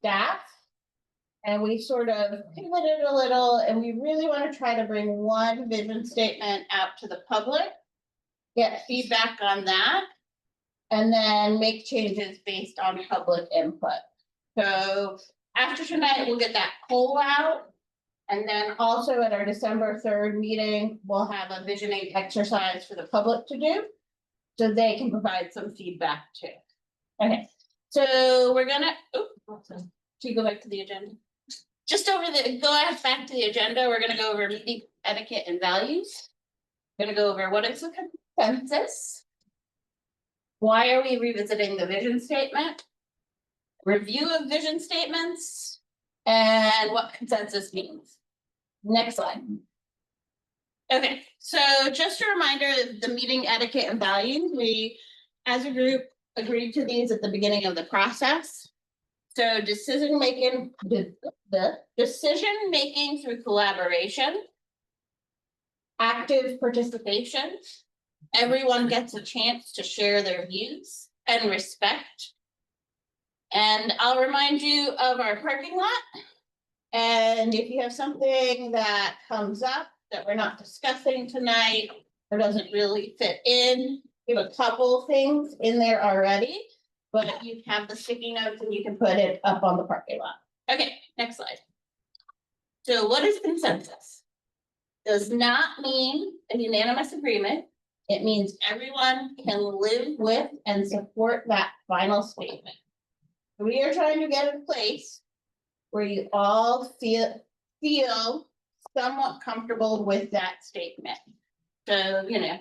staff. And we sort of pivoted a little, and we really want to try to bring one vision statement out to the public, get feedback on that, and then make changes based on public input. So after tonight, we'll get that poll out. And then also at our December 3rd meeting, we'll have a visioning exercise for the public to do, so they can provide some feedback too. Okay, so we're gonna, should we go back to the agenda? Just over the, back to the agenda, we're gonna go over meeting etiquette and values. We're gonna go over what is the consensus. Why are we revisiting the vision statement? Review of vision statements, and what consensus means. Next slide. Okay, so just a reminder of the meeting etiquette and values. We, as a group, agreed to these at the beginning of the process. So decision making through collaboration, active participation, everyone gets a chance to share their views, and respect. And I'll remind you of our parking lot. And if you have something that comes up that we're not discussing tonight or doesn't really fit in, we have a couple things in there already. But you have the sticky notes and you can put it up on the parking lot. Okay, next slide. So what is consensus? Does not mean a unanimous agreement. It means everyone can live with and support that final statement. We are trying to get a place where you all feel somewhat comfortable with that statement. So, you know,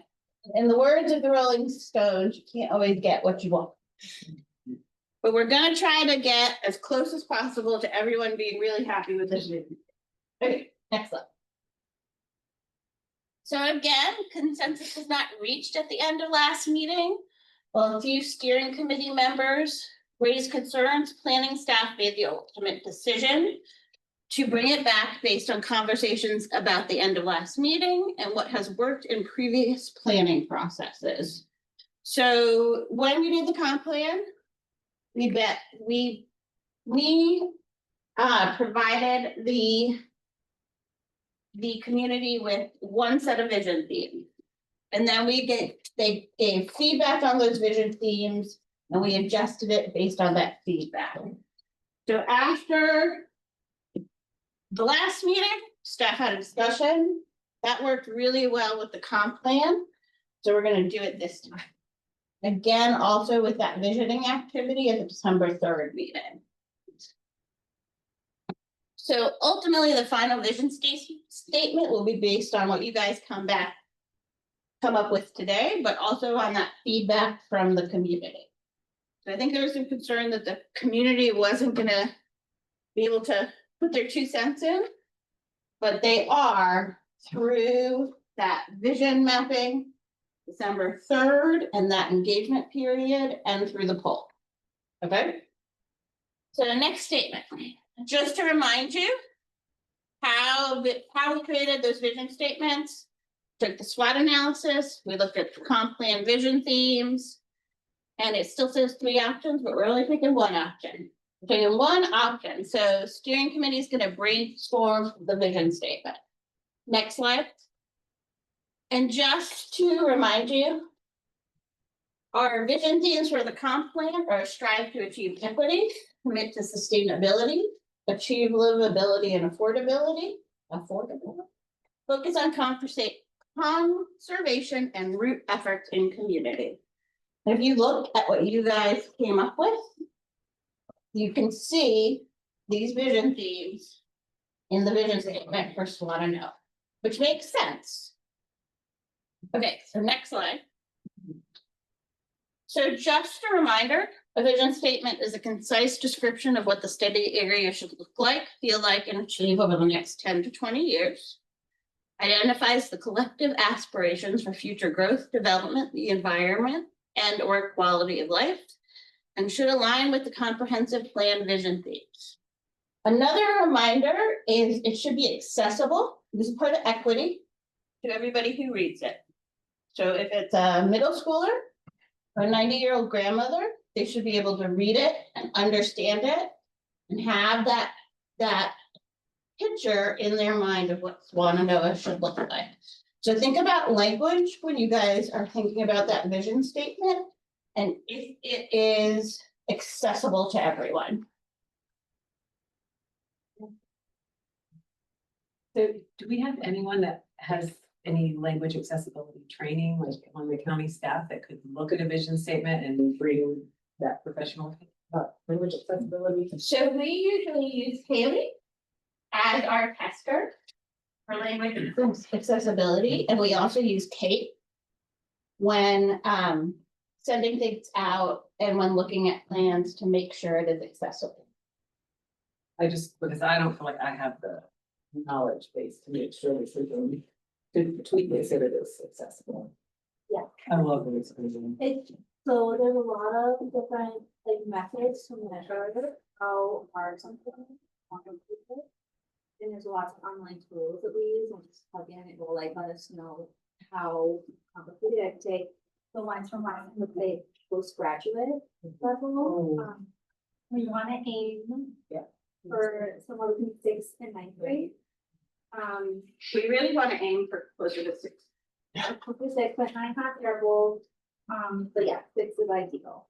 in the words of the Rolling Stones, you can't always get what you want. But we're gonna try to get as close as possible to everyone being really happy with this movie. Okay, next slide. So again, consensus was not reached at the end of last meeting. Well, a few steering committee members raised concerns. Planning staff made the ultimate decision to bring it back based on conversations about the end of last meeting and what has worked in previous planning processes. So when we did the comp plan, we provided the community with one set of vision themes. And then they gave feedback on those vision themes, and we adjusted it based on that feedback. So after the last meeting, staff had a discussion that worked really well with the comp plan. So we're going to do it this time. Again, also with that visioning activity at the December 3rd meeting. So ultimately, the final vision statement will be based on what you guys come up with today, but also on that feedback from the community. So I think there was some concern that the community wasn't gonna be able to put their 2 cents in, but they are through that vision mapping, December 3rd, and that engagement period, and through the poll. Okay. So the next statement, just to remind you how we created those vision statements. Took the SWOT analysis, we looked at the comp plan vision themes, and it still says 3 options, but we're only picking 1 option. We're picking 1 option. So steering committee is going to brainstorm the vision statement. Next slide. And just to remind you, our vision themes for the comp plan are strive to achieve equity, commit to sustainability, achieve livability and affordability, focus on conservation and root efforts in community. If you look at what you guys came up with, you can see these vision themes in the vision statement for Swannanoa, which makes sense. Okay, so next slide. So just a reminder, a vision statement is a concise description of what the study area should look like, feel like, and achieve over the next 10 to 20 years. Identifies the collective aspirations for future growth, development, the environment, and or quality of life, and should align with the comprehensive plan vision themes. Another reminder is it should be accessible. This is part of equity to everybody who reads it. So if it's a middle schooler or a 90-year-old grandmother, they should be able to read it and understand it and have that picture in their mind of what Swannanoa should look like. So think about language when you guys are thinking about that vision statement, and if it is accessible to everyone. So do we have anyone that has any language accessibility training, like on the county staff that could look at a vision statement and bring that professional language accessibility? So we usually use Haley as our tester for language accessibility, and we also use Kate when sending things out and when looking at plans to make sure it is accessible. Because I don't feel like I have the knowledge base to make sure this is to tweak this so that it's accessible. Yeah. I love this. So there's a lot of different like methods to measure how hard something is on a computer. And there's lots of online tools that we use, and just plug in, it will like let us know how complicated it take the ones from my postgraduate level. We want to aim for somewhere between 6th and 9th grade. We really want to aim for closer to 6. Closer to 6, but 9's not terrible. But yeah, 6 is ideal.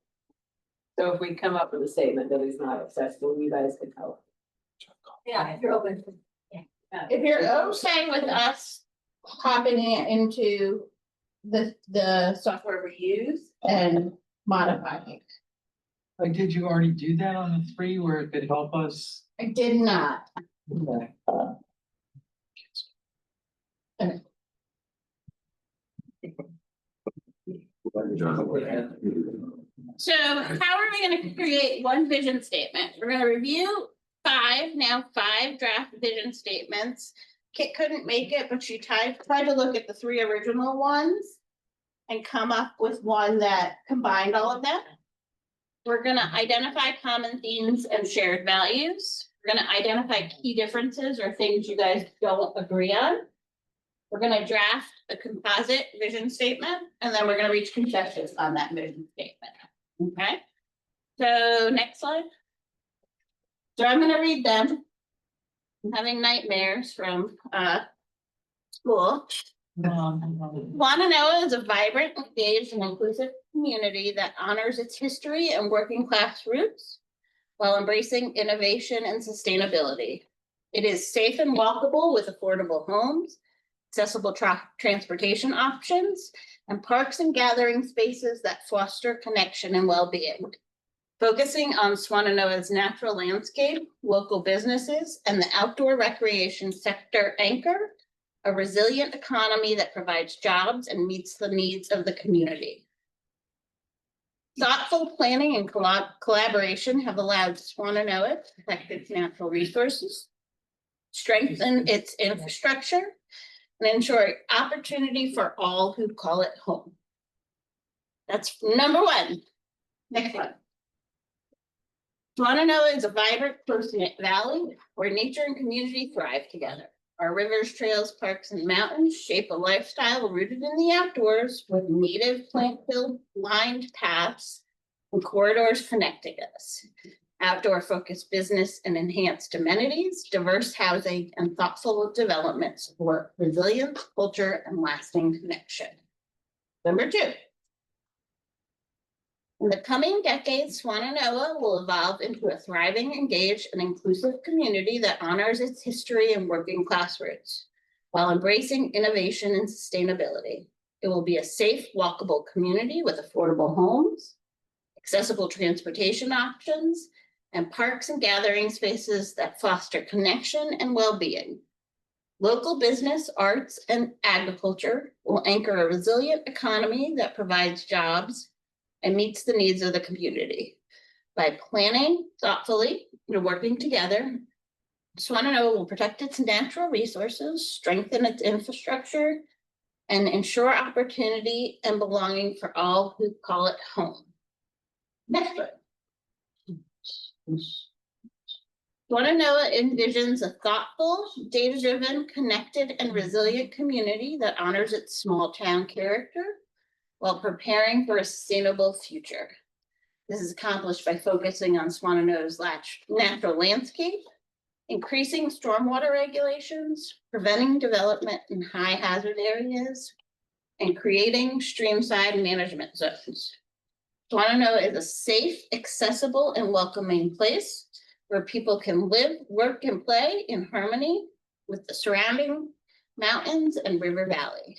So if we come up with a statement that is not accessible, you guys could help. Yeah, if you're open. If you're okay with us popping it into the software we use and modifying. Like, did you already do that on the 3 where it could help us? I did not. Okay. So how are we gonna create one vision statement? We're gonna review 5 draft vision statements. Kit couldn't make it, but she tried to look at the 3 original ones and come up with one that combined all of them. We're gonna identify common themes and shared values. We're gonna identify key differences or things you guys don't agree on. We're gonna draft a composite vision statement, and then we're gonna reach consensus on that vision statement. Okay? So next slide. So I'm gonna read them. I'm having nightmares from school. Swannanoa is a vibrant, engaged, and inclusive community that honors its history and working class roots while embracing innovation and sustainability. It is safe and walkable with affordable homes, accessible transportation options, and parks and gathering spaces that foster connection and well-being. Focusing on Swannanoa's natural landscape, local businesses, and the outdoor recreation sector anchor a resilient economy that provides jobs and meets the needs of the community. Thoughtful planning and collaboration have allowed Swannanoa to protect its natural resources, strengthen its infrastructure, and ensure opportunity for all who call it home. That's number 1. Next one. Swannanoa is a vibrant, close-knit valley where nature and community thrive together. Our rivers, trails, parks, and mountains shape a lifestyle rooted in the outdoors with native plant-filled lined paths and corridors connecting us. Outdoor-focused business and enhanced amenities, diverse housing, and thoughtful development support resilience, culture, and lasting connection. Number 2. In the coming decades, Swannanoa will evolve into a thriving, engaged, and inclusive community that honors its history and working class roots, while embracing innovation and sustainability. It will be a safe, walkable community with affordable homes, accessible transportation options, and parks and gathering spaces that foster connection and well-being. Local business, arts, and agriculture will anchor a resilient economy that provides jobs and meets the needs of the community. By planning thoughtfully and working together, Swannanoa will protect its natural resources, strengthen its infrastructure, and ensure opportunity and belonging for all who call it home. Next one. Swannanoa envisions a thoughtful, data-driven, connected, and resilient community that honors its small town character while preparing for a sustainable future. This is accomplished by focusing on Swannanoa's natural landscape, increasing stormwater regulations, preventing development in high hazard areas, and creating streamside management zones. Swannanoa is a safe, accessible, and welcoming place where people can live, work, and play in harmony with the surrounding mountains and river valley.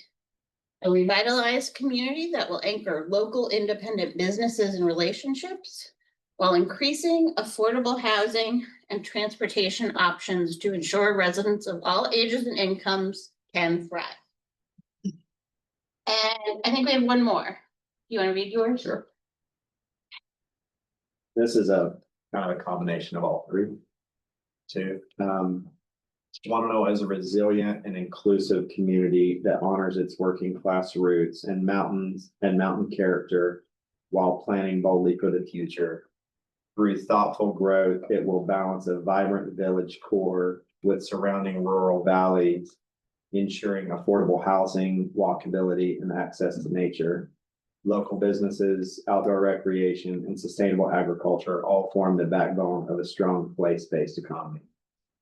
A revitalized community that will anchor local independent businesses and relationships while increasing affordable housing and transportation options to ensure residents of all ages and incomes can thrive. And I think we have one more. You want to read yours? Sure. This is a kind of a combination of all three. Two, Swannanoa is a resilient and inclusive community that honors its working class roots and mountain character while planning boldly for the future. Through thoughtful growth, it will balance a vibrant village core with surrounding rural valleys, ensuring affordable housing, walkability, and access to nature. Local businesses, outdoor recreation, and sustainable agriculture all form the backbone of a strong place-based economy.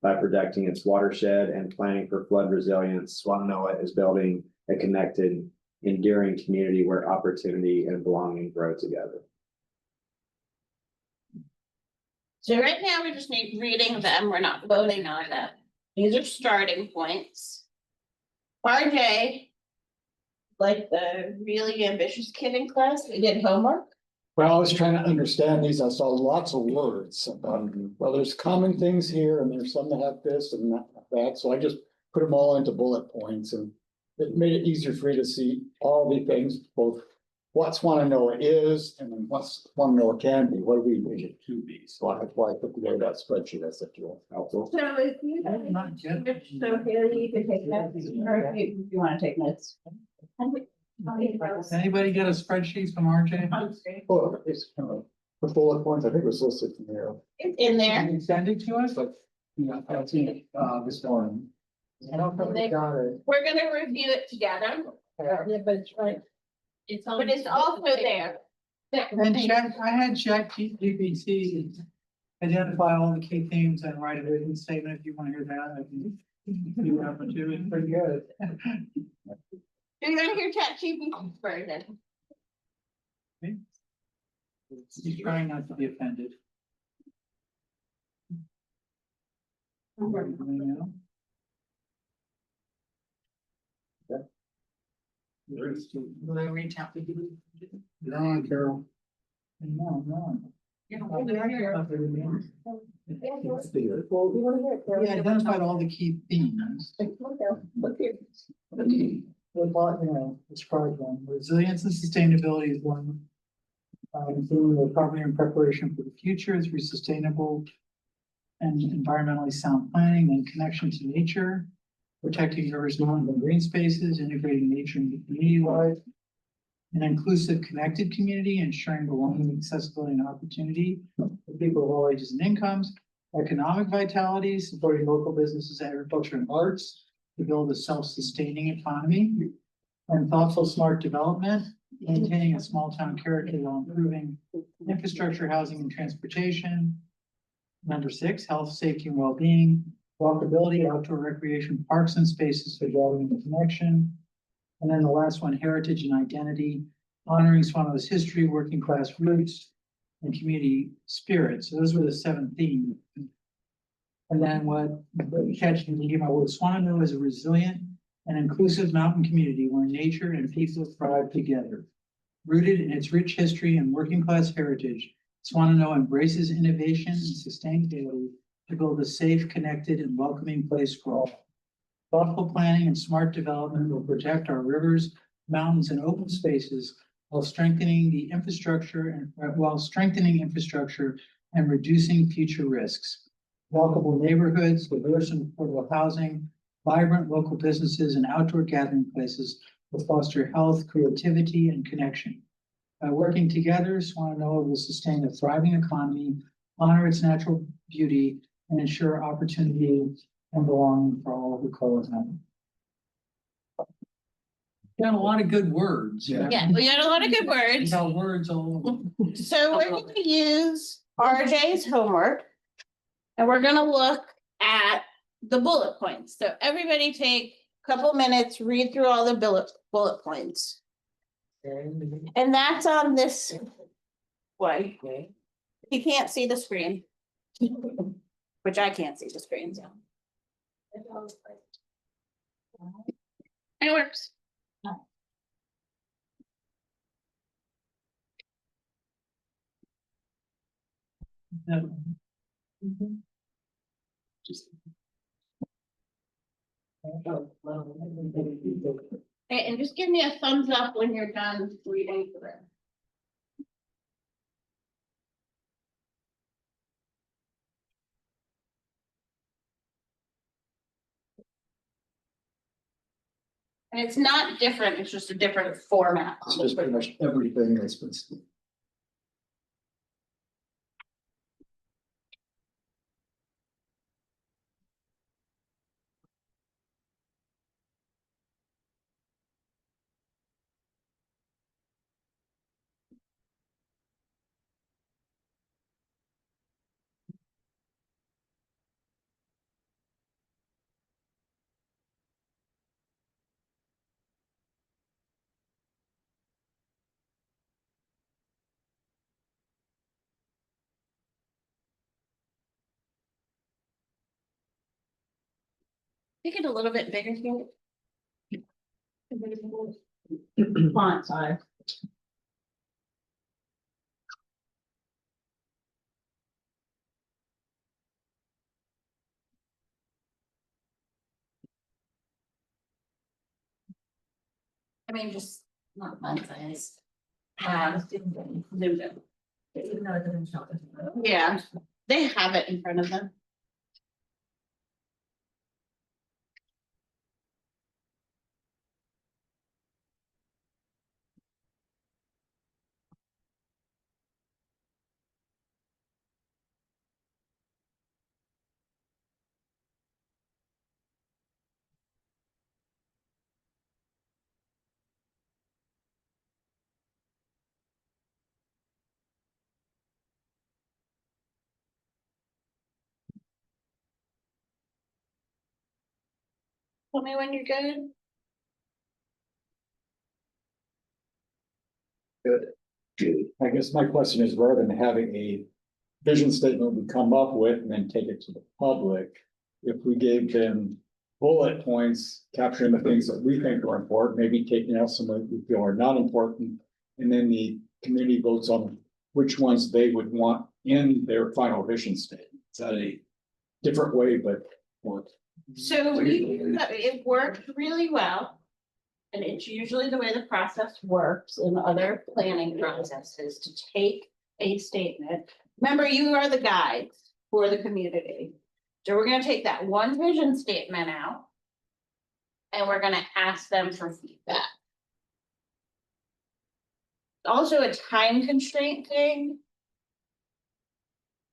By protecting its watershed and planning for flood resilience, Swannanoa is building a connected, enduring community where opportunity and belonging grow together. So right now, we're just reading them. We're not voting on them. These are starting points. RJ, like the really ambitious kid in class, we did homework. Well, I was trying to understand these. I saw lots of words. Well, there's common things here and there's some that have this and that. So I just put them all into bullet points and it made it easier for me to see all the things, both what Swannanoa is and then what Swannanoa can be. What do we need it to be? So that's why I put together that spreadsheet. I said, helpful. So if you, so Haley, you can take notes, or if you want to take notes. Anybody get a spreadsheet from RJ? Oh, it's kind of the bullet points. I think it was listed in there. It's in there. Can you send it to us? But, I've seen it this morning. I don't know if I got it. We're gonna review it together. Yeah, but it's right. It's But it's also there. And I had ChatGPT identify all the key themes and write a vision statement. If you want to hear that, I can do that one too. It's pretty good. You're gonna hear ChatGPT's version. He's trying not to be offended. Will I reach out to you? No, Carol. No. Well, we wanna hear it. He identified all the key themes. Look here. Describe them. Resilience and sustainability is one. Including the recovery and preparation for the future through sustainable and environmentally sound planning and connection to nature. Protecting rivers, mountains, and green spaces, integrating nature into community life. An inclusive, connected community, ensuring belonging, accessibility, and opportunity for people of all ages and incomes. Economic vitality, supporting local businesses, agriculture, and arts to build a self-sustaining economy. And thoughtful, smart development, maintaining a small town character while improving infrastructure, housing, and transportation. Number 6, health, safety, and well-being. Walkability, outdoor recreation, parks and spaces for gathering and connection. And then the last one, heritage and identity, honoring Swannanoa's history, working class roots, and community spirit. So those were the 7 themes. And then what ChatGPT came out with, Swannanoa is a resilient and inclusive mountain community where nature and people thrive together. Rooted in its rich history and working class heritage, Swannanoa embraces innovation and sustainability to build a safe, connected, and welcoming place for all. Thoughtful planning and smart development will protect our rivers, mountains, and open spaces while strengthening infrastructure and reducing future risks. Walkable neighborhoods, diverse and affordable housing, vibrant local businesses, and outdoor gathering places will foster health, creativity, and connection. By working together, Swannanoa will sustain a thriving economy, honor its natural beauty, and ensure opportunity and belonging for all who call it home. Got a lot of good words. Yeah, we got a lot of good words. Got words all over. So we're gonna use RJ's homework. And we're gonna look at the bullet points. So everybody take a couple minutes, read through all the bullet points. And that's on this one. You can't see the screen. Which I can't see the screen, so. It works. Okay, and just give me a thumbs up when you're done reading through. And it's not different, it's just a different format. It's just pretty much everything that's been. Make it a little bit bigger here. Font size. I mean, just not font size. Zoomed in. Even though it doesn't show. Yeah, they have it in front of them. Tell me when you're good. I guess my question is, rather than having a vision statement we come up with and then take it to the public, if we gave them bullet points capturing the things that we think are important, maybe taking out some that we feel are not important, and then the community votes on which ones they would want in their final vision statement. Is that a different way, but work? So it worked really well. And it's usually the way the process works in other planning processes to take a statement. Remember, you are the guides for the community. So we're gonna take that one vision statement out. And we're gonna ask them for feedback. Also a time constraint thing.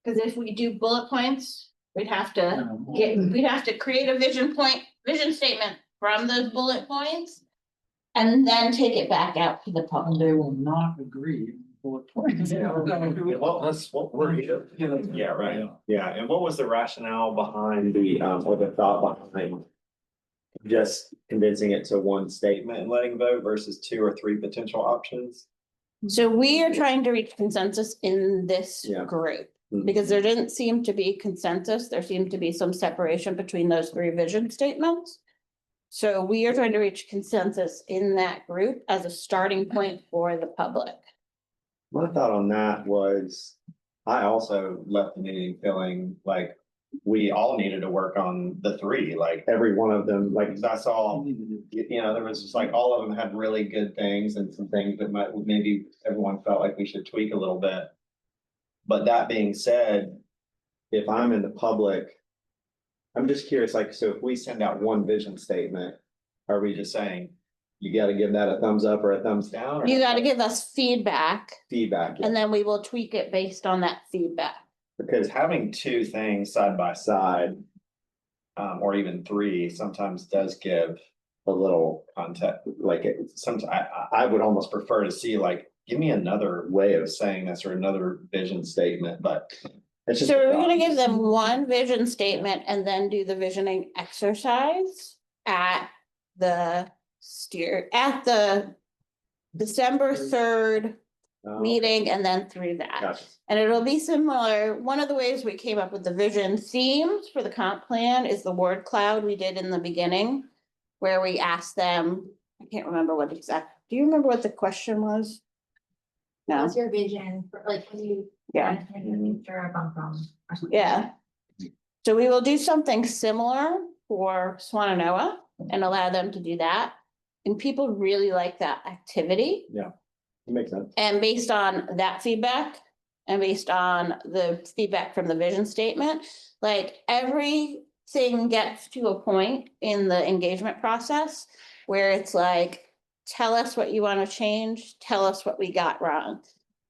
Cause if we do bullet points, we'd have to create a vision statement from those bullet points. And then take it back out to the public. They will not agree. Bullet points. Well, that's what we're here. Yeah, right. Yeah, and what was the rationale behind the, or the thought behind just condensing it to one statement and letting vote versus 2 or 3 potential options? So we are trying to reach consensus in this Yeah. group, Mhm. because there didn't seem to be consensus. There seemed to be some separation between those 3 vision statements. So we are trying to reach consensus in that group as a starting point for the public. My thought on that was, I also left the meeting feeling like we all needed to work on the 3, like every one of them, like I saw, there was just like, all of them had really good things and some things that maybe everyone felt like we should tweak a little bit. But that being said, if I'm in the public, I'm just curious, like, so if we send out one vision statement, are we just saying, you gotta give that a thumbs up or a thumbs down? Or You gotta give us feedback feedback? and then we will tweak it based on that feedback. Because having 2 things side by side, or even 3, sometimes does give a little context, like I would almost prefer to see like, give me another way of saying this or another vision statement, but. It's just. So a we're gonna thought. give them one vision statement and then do the visioning exercise at the December 3rd Oh, okay. meeting and then through that. Gotcha. And it'll be similar. One of the ways we came up with the vision themes for the comp plan is the word cloud we did in the beginning. Where we asked them, I can't remember what do you remember what the question was? No, What's your vision for like when you? yeah, In the future come from? or something? yeah. So we will do something similar for Swannanoa and allow them to do that. And people really like that activity. It makes sense. And based on that feedback and based on the feedback from the vision statement, like everything gets to a point in the engagement process where it's like, tell us what you want to change, tell us what we got wrong.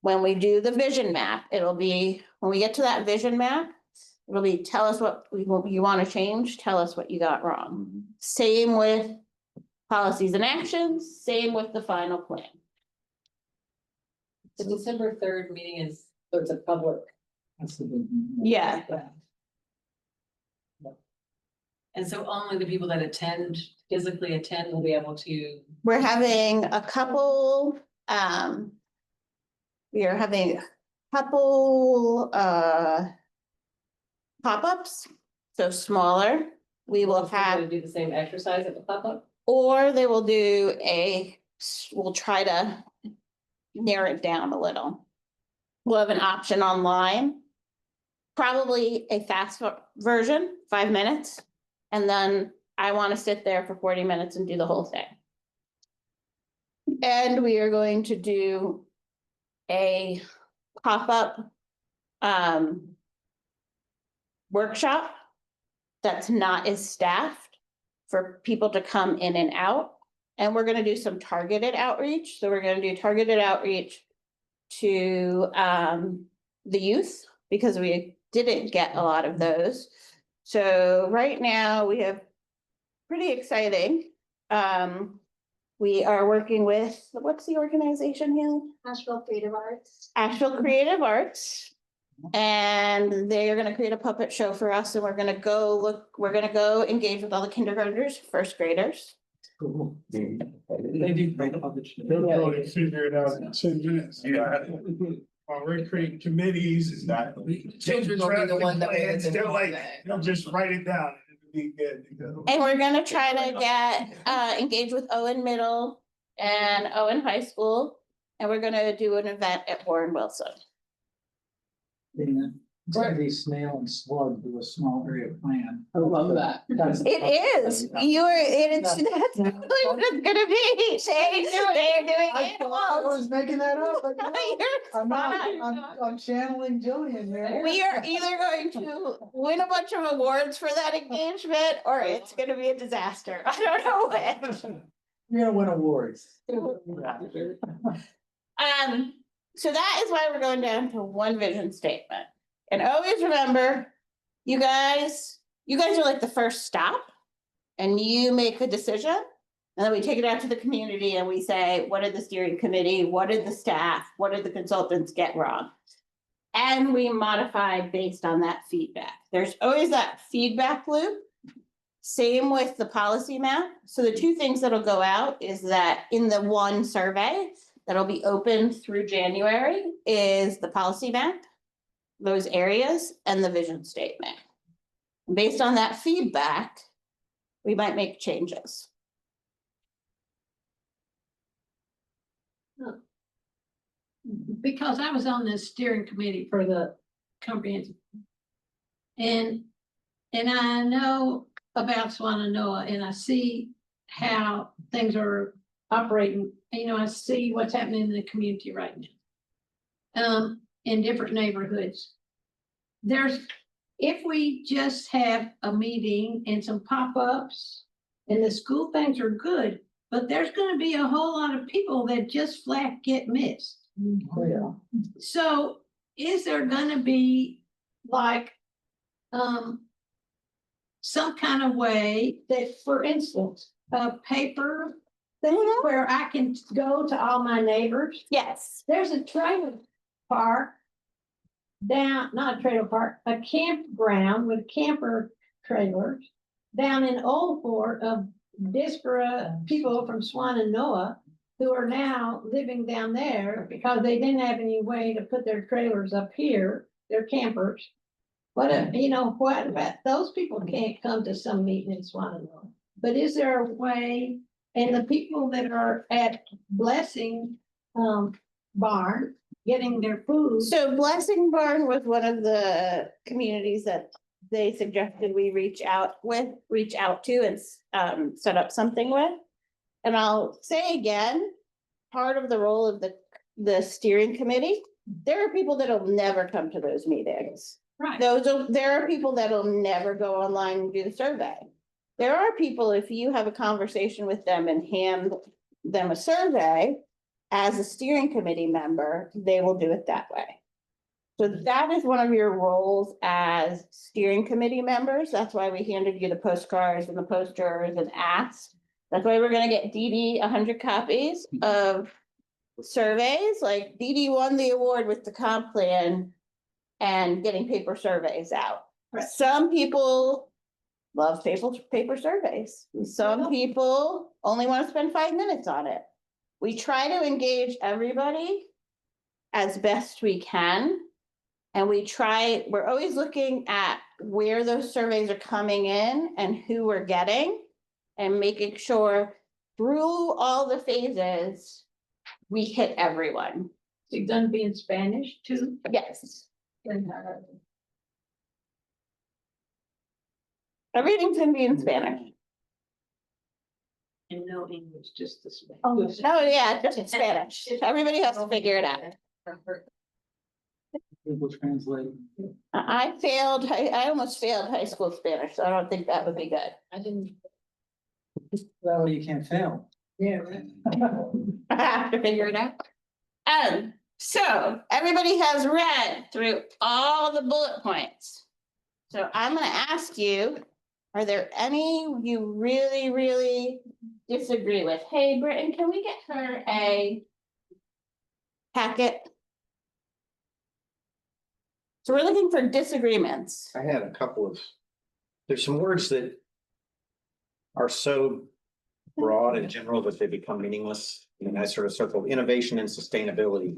When we do the vision map, it'll be, when we get to that vision map, it'll be, tell us what you want to change, tell us what you got wrong. Same with policies and actions, same with the final plan. The December 3rd meeting is, so it's a public. That's the big. Yeah. And so only the people that physically attend will be able to. We're having a couple, we are having a couple, pop-ups, so smaller. We will have, Do the same exercise at the pop-up? or they will do we'll try to narrow it down a little. We'll have an option online, probably a fast version, 5 minutes. And then I want to sit there for 40 minutes and do the whole thing. And we are going to do a pop-up workshop that's not as staffed for people to come in and out. And we're gonna do some targeted outreach. So we're gonna do targeted outreach to the youth because we didn't get a lot of those. So right now we have pretty exciting. We are working with, what's the organization here? Nashville Creative Arts. Asheville Creative Arts. And they are gonna create a puppet show for us and we're gonna go engage with all the kindergartners, first graders. Cool. They do great puppet show. They'll probably figure it out in 10 minutes. Yeah. While we're creating committees. Exactly. Children's Gonna be the one that plans, we're they're like, that. they'll just write it down. It'll be good. And we're gonna try to get engaged with Owen Middle and Owen High School. And we're gonna do an event at Warren Wilson. It's gonna be snail and slug do a small area plan. I love that. It is, that's totally what it's gonna be. They're doing I animals. was making that up. but no, You're I'm not, fine. I'm channeling Jillian here. We are either going to win a bunch of awards for that engagement or it's gonna be a disaster. I don't know which. You're gonna win awards. So that is why we're going down to one vision statement. And always remember, you guys are like the first stop. And you make a decision. And then we take it out to the community and we say, what did the steering committee, what did the staff, what did the consultants get wrong? And we modify based on that feedback. There's always that feedback loop. Same with the policy map. So the two things that'll go out is that in the one survey that'll be open through January is the policy map, those areas, and the vision statement. Based on that feedback, we might make changes. Because I was on the steering committee for the comprehensive. And I know about Swannanoa and I see how things are operating. You know, I see what's happening in the community right now. In different neighborhoods. If we just have a meeting and some pop-ups and the school things are good, but there's gonna be a whole lot of people that just flat get missed. Oh, yeah. So is there gonna be like, some kind of way that, for instance, a paper thing where I can go to all my neighbors. Yes. There's a trailer park down, not a trailer park, a campground with camper trailers down in Old Fort of disparate people from Swannanoa who are now living down there because they didn't have any way to put their trailers up here, their campers. What, what about, those people can't come to some meeting in Swannanoa. But is there a way, and the people that are at Blessing, Barn, getting their food? So Blessing Barn was one of the communities that they suggested we reach out to and set up something with. And I'll say again, part of the role of the steering committee, there are people that'll never come to those meetings. Right. There are people that'll never go online and do the survey. There are people, if you have a conversation with them and hand them a survey, as a steering committee member, they will do it that way. So that is one of your roles as steering committee members. That's why we handed you the postcards and the posters and asked. That's why we're gonna get Dee Dee 100 copies of surveys, like Dee Dee won the award with the comp plan and getting paper surveys out. Right. Some people love paper surveys. Some people only want to spend 5 minutes on it. We try to engage everybody as best we can. And we're always looking at where those surveys are coming in and who we're getting and making sure through all the phases, we hit everyone. It's gonna be in Spanish too. Yes. Everything's gonna be in Spanish. And no English, just the Spanish. Oh, yeah, just in Spanish. Everybody has to figure it out. Google Translate. I almost failed high school Spanish, so I don't think that would be good. I didn't. That way you can't fail. Yeah, right. I have to figure it out. So everybody has read through all the bullet points. So I'm gonna ask you, are there any you really, really disagree with? Hey, Britton, can we get her a packet? So we're looking for disagreements. I had a couple of, there's some words that are so broad and general that they become meaningless. And I sort of circled innovation and sustainability.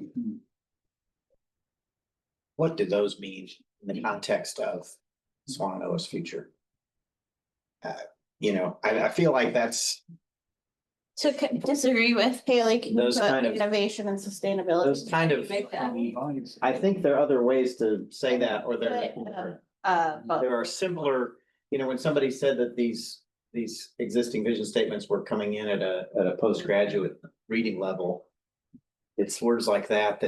What do those mean in the context of Swannanoa's future? I feel like that's To disagree with Haley, can you Those put kind of- innovation and sustainability? those kind of, Make that. I think there are other ways to say that, or there. But There are simpler, when somebody said that these existing vision statements were coming in at a postgraduate reading level. It's words like that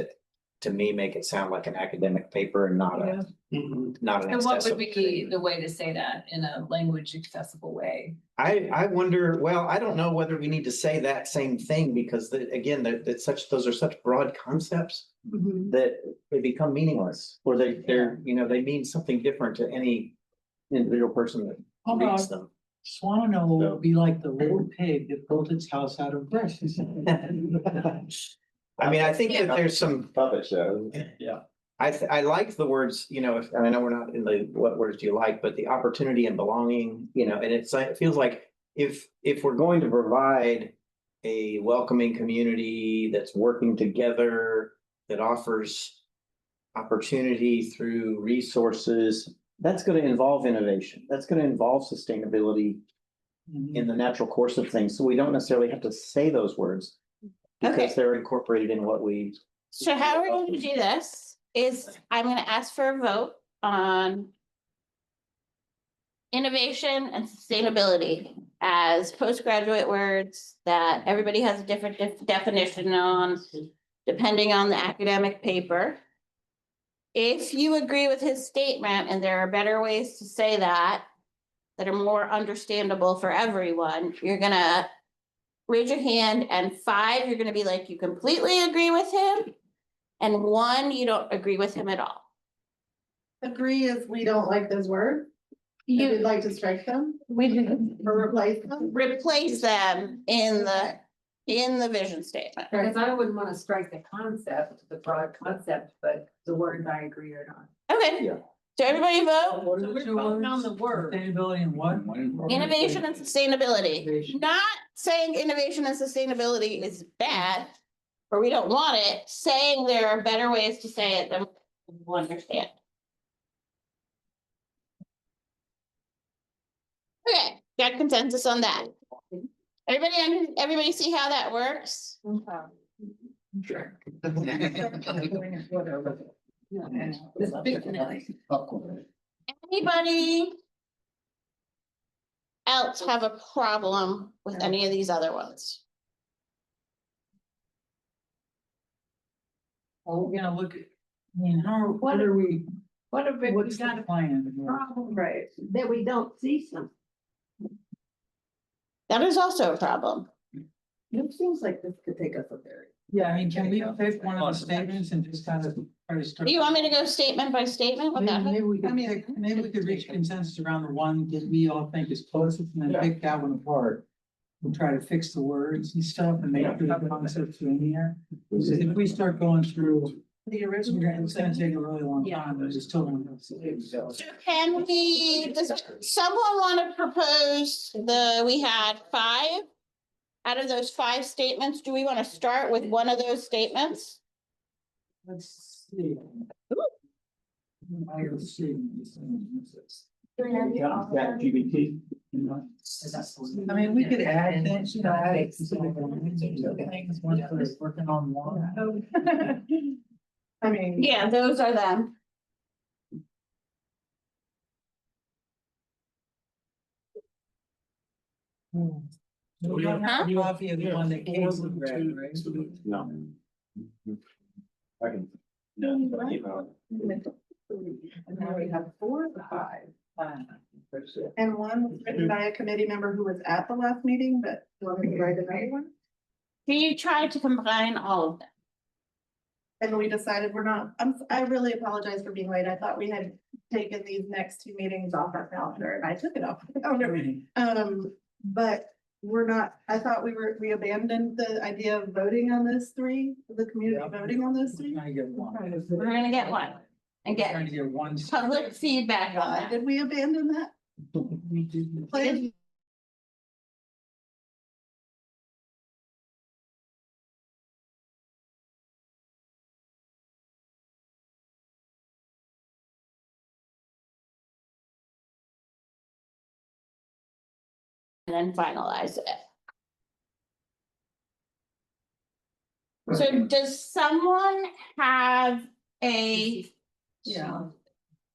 to me make it sound like an academic paper and not an And what would accessible. be the way to say that in a language accessible way? I wonder, well, I don't know whether we need to say that same thing because those are such broad concepts that they become meaningless or they mean something different to any individual person that How reads about them. Swannanoa will be like the little pig that built its house out of bricks. I mean, I think that there's some, Puppet show. yeah. I like the words, I know we're not in the what words do you like, but the opportunity and belonging, and it feels like if we're going to provide a welcoming community that's working together, that offers opportunity through resources, that's going to involve innovation. That's going to involve sustainability in the natural course of things. So we don't necessarily have to say those words Okay. because they're incorporated in what we. So how we're going to do this is I'm gonna ask for a vote on innovation and sustainability as postgraduate words that everybody has a different definition on, depending on the academic paper. If you agree with his statement and there are better ways to say that are more understandable for everyone, you're gonna raise your hand, and 5, you're gonna be like, you completely agree with him, and 1, you don't agree with him at all. Agree is we don't like this word. You, like to strike them we did or replace them? replace them in the vision statement. Because I wouldn't want to strike the concept, the broad concept, but the word I agree or not. Okay, Yeah. so everybody vote, What So are the we're two voting on words? the word. Sustainability and what? innovation and sustainability. Innovation. Not saying innovation and sustainability is bad, or we don't want it, saying there are better ways to say it than we understand. Okay, got consensus on that. Everybody see how that works? Sure. Anybody else have a problem with any of these other ones? Are we gonna look at, I mean, what are we, What if we what's got the a plan? problem Right. that we don't see some? That is also a problem. It seems like this could take us a very. Yeah, I mean, can we pick one of the statements and just kind of try to start? Do you want me to go statement by statement with that? Maybe we could pick, maybe we could reach consensus around the one that we all think is closest and then pick that one apart. We'll try to fix the words and stuff and make sure the concepts are in here. Because if we start going through, The it's gonna take a really long time, but it's still gonna. So can we, does someone want to propose we had 5? Out of those 5 statements, do we want to start with one of those statements? Let's see. I gotta see. GBT. I mean, we could add things, add specific things once we're working on one. I mean. Yeah, those are them. We don't have a copy of the one that Yeah, Casey read, four, right? two, No. I can. No. And now we have 4 or 5. Uh, And one was written by a committee member who was at the last meeting, but you want me to write another one? We tried to combine all of them. And we decided we're not, I really apologize for being late. I thought we had taken these next 2 meetings off our calendar and I took it off. the calendar. But we're not, I thought we abandoned the idea of voting on those 3, the community Yeah. voting on those 3. Trying to get one. We're gonna get one and Trying get to get one. public feedback on that. Did we abandon that plan? And then finalize it. So does someone have a, Yeah.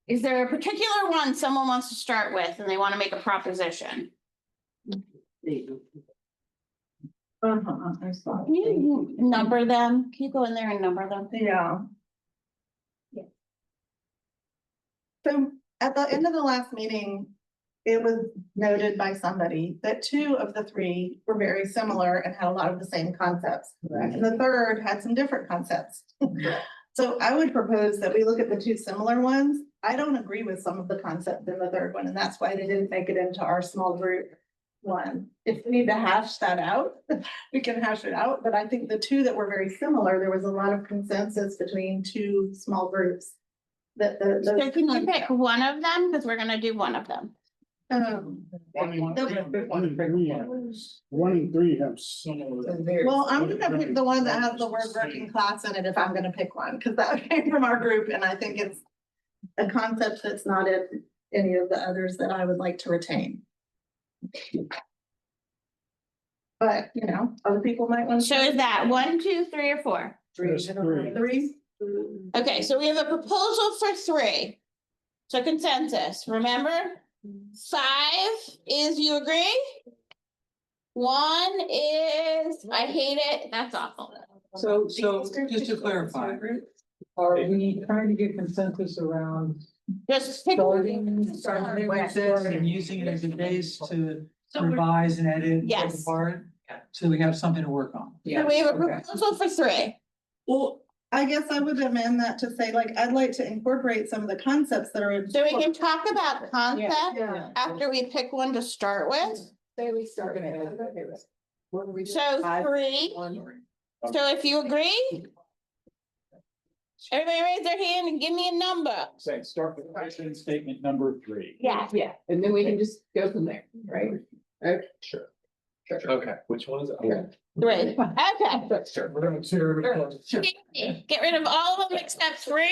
is there a particular one someone wants to start with and they want to make a proposition? I saw. Can you number them? Can you go in there and number them? Yeah. So at the end of the last meeting, it was noted by somebody that 2 of the 3 were very similar and had a lot of the same concepts. And the third had some different concepts. So I would propose that we look at the 2 similar ones. I don't agree with some of the concepts in the third one, and that's why they didn't make it into our small group one. If we need to hash that out, we can hash it out, but I think the 2 that were very similar, there was a lot of consensus between 2 small groups. So can you pick one of them? Because we're gonna do one of them. 1 and 3 have similar. Well, I'm gonna pick the one that has the word working class in it if I'm gonna pick one, because that came from our group and I think it's a concept that's not in any of the others that I would like to retain. But, other people might want to. So is that 1, 2, 3, or 4? There's 3. 3? Okay, so we have a proposal for 3. So consensus, remember? 5 is you agree? 1 is I hate it, that's awful. So just to clarify, are we trying to get consensus around Just pick. starting with this and using it as a base to revise and edit? and take Yes. apart? So we have something to work on. So we have a Okay. proposal for 3. Well, I guess I would amend that to say, like, I'd like to incorporate some of the concepts that are in. So we can talk about concept Yeah. after we pick one to start with. Say we start with it. What do we do? So Five, 3, one. so if you agree. Everybody raise their hand and give me a number. Say, start with vision statement number 3. Yeah. Yeah, and then we can just go from there, right? Okay. Sure. Okay, which one is it? Yeah. 3, okay. Sure. We're gonna tear it apart. Get rid of all of them except 3.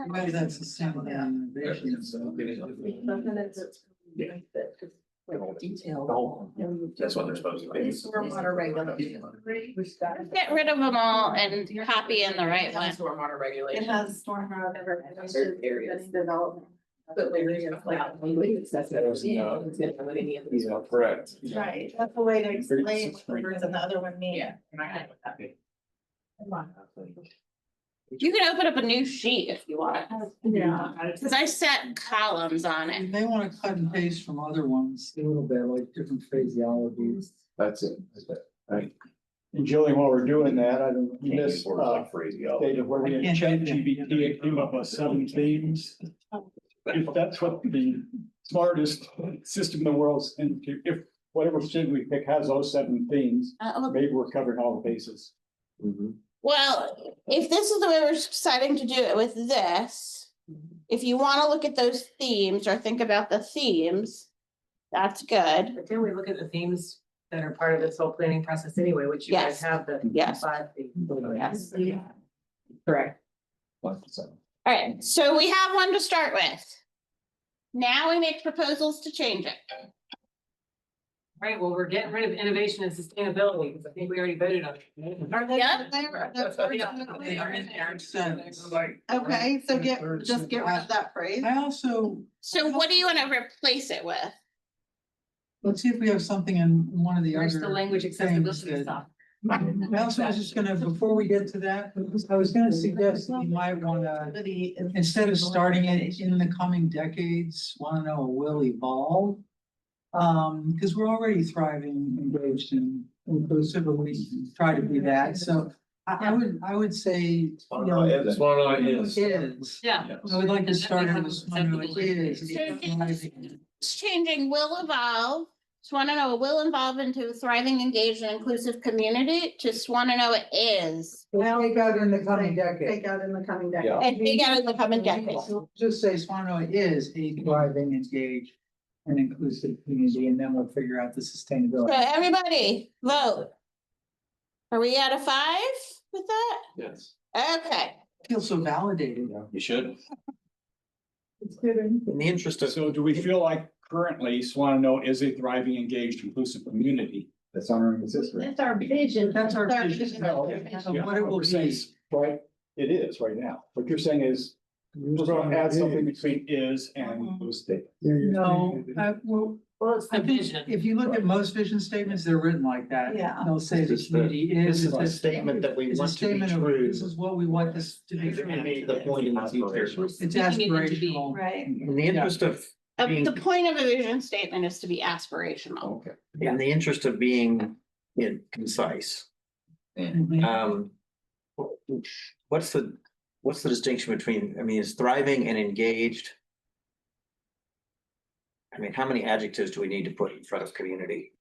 Maybe that's the same innovation. That's what they're supposed to be. Stormwater regulation. Get rid of them all and copy in the right one. Stormwater It regulation. has stormwater Certain areas. development. But when you're like, that's No. it's gonna have any of these. Correct. Right, that's the way to explain what the words and the other one mean. Yeah. I'm not good with that. You can open up a new sheet if you want, Yeah. because I set columns on it. You may want to cut and paste from other ones, a little bit, like different phraseologies. That's it. Right. And Julie, while we're doing that, I don't Can't miss, use words like phraseology. data where we. I can't Chat do that. GPT, it came up with 7 themes. If that's what the smartest system in the world is, and if whatever system we pick has those 7 themes, maybe we're covering all the bases. Mhm. Well, if this is the way we're deciding to do it with this, if you want to look at those themes or think about the themes, that's good. But then we look at the themes that are part of this whole planning process anyway, which you guys Yes. have the Yes. 5 themes. Yes. Correct. All right, so we have one to start with. Now we make proposals to change it. Right, well, we're getting rid of innovation and sustainability, because I think we already voted on it. Are they? Yep. That's Yeah. already- They are in there. Okay, so just get rid of that phrase. I also, So what do you want to replace it with? let's see if we have something in one of the Where's other the language things accessibility that- stuff? I also was just gonna, before we get to that, I was gonna suggest that you might wanna, instead of starting it in the coming decades, wanna know will evolve. Because we're already thriving, engaged and inclusive, and we try to be that, so I would say. you know, Is. Yeah. I would like to start it with Swannanoa is. It's changing will evolve. Swannanoa will evolve into a thriving, engaged, and inclusive community to Swannanoa is. Well, take out in the coming decade. Take out in the coming decade. Yeah. And big out in the coming decade. Just say Swannanoa is a thriving, engaged, and inclusive community, and then we'll figure out the So sustainability. everybody, vote. Are we at a 5 with that? Yes. Okay, I feel so validated. You should. In the interest of, So do we feel like currently Swannanoa is a thriving, engaged, inclusive community? That's honoring the system. That's our vision. That's our That's vision. our So what it will We're saying be. is, Right, it is right now. What you're saying is, we're gonna add something between is and those statements. No, well, Well, it's I the think vision. if you look at most vision statements, they're written like that. Yeah. They'll say the This is the- community this is. is a statement that we It's a want to be statement of, true. this is what we want this to be. And be the point in the future. It's Making it into being. aspirational. Right. In the interest of being, the point of a vision statement is to be aspirational. Okay. in the interest of being concise. Mhm. What's the distinction between, I mean, is thriving and engaged? I mean, how many adjectives do we need to put in front of community?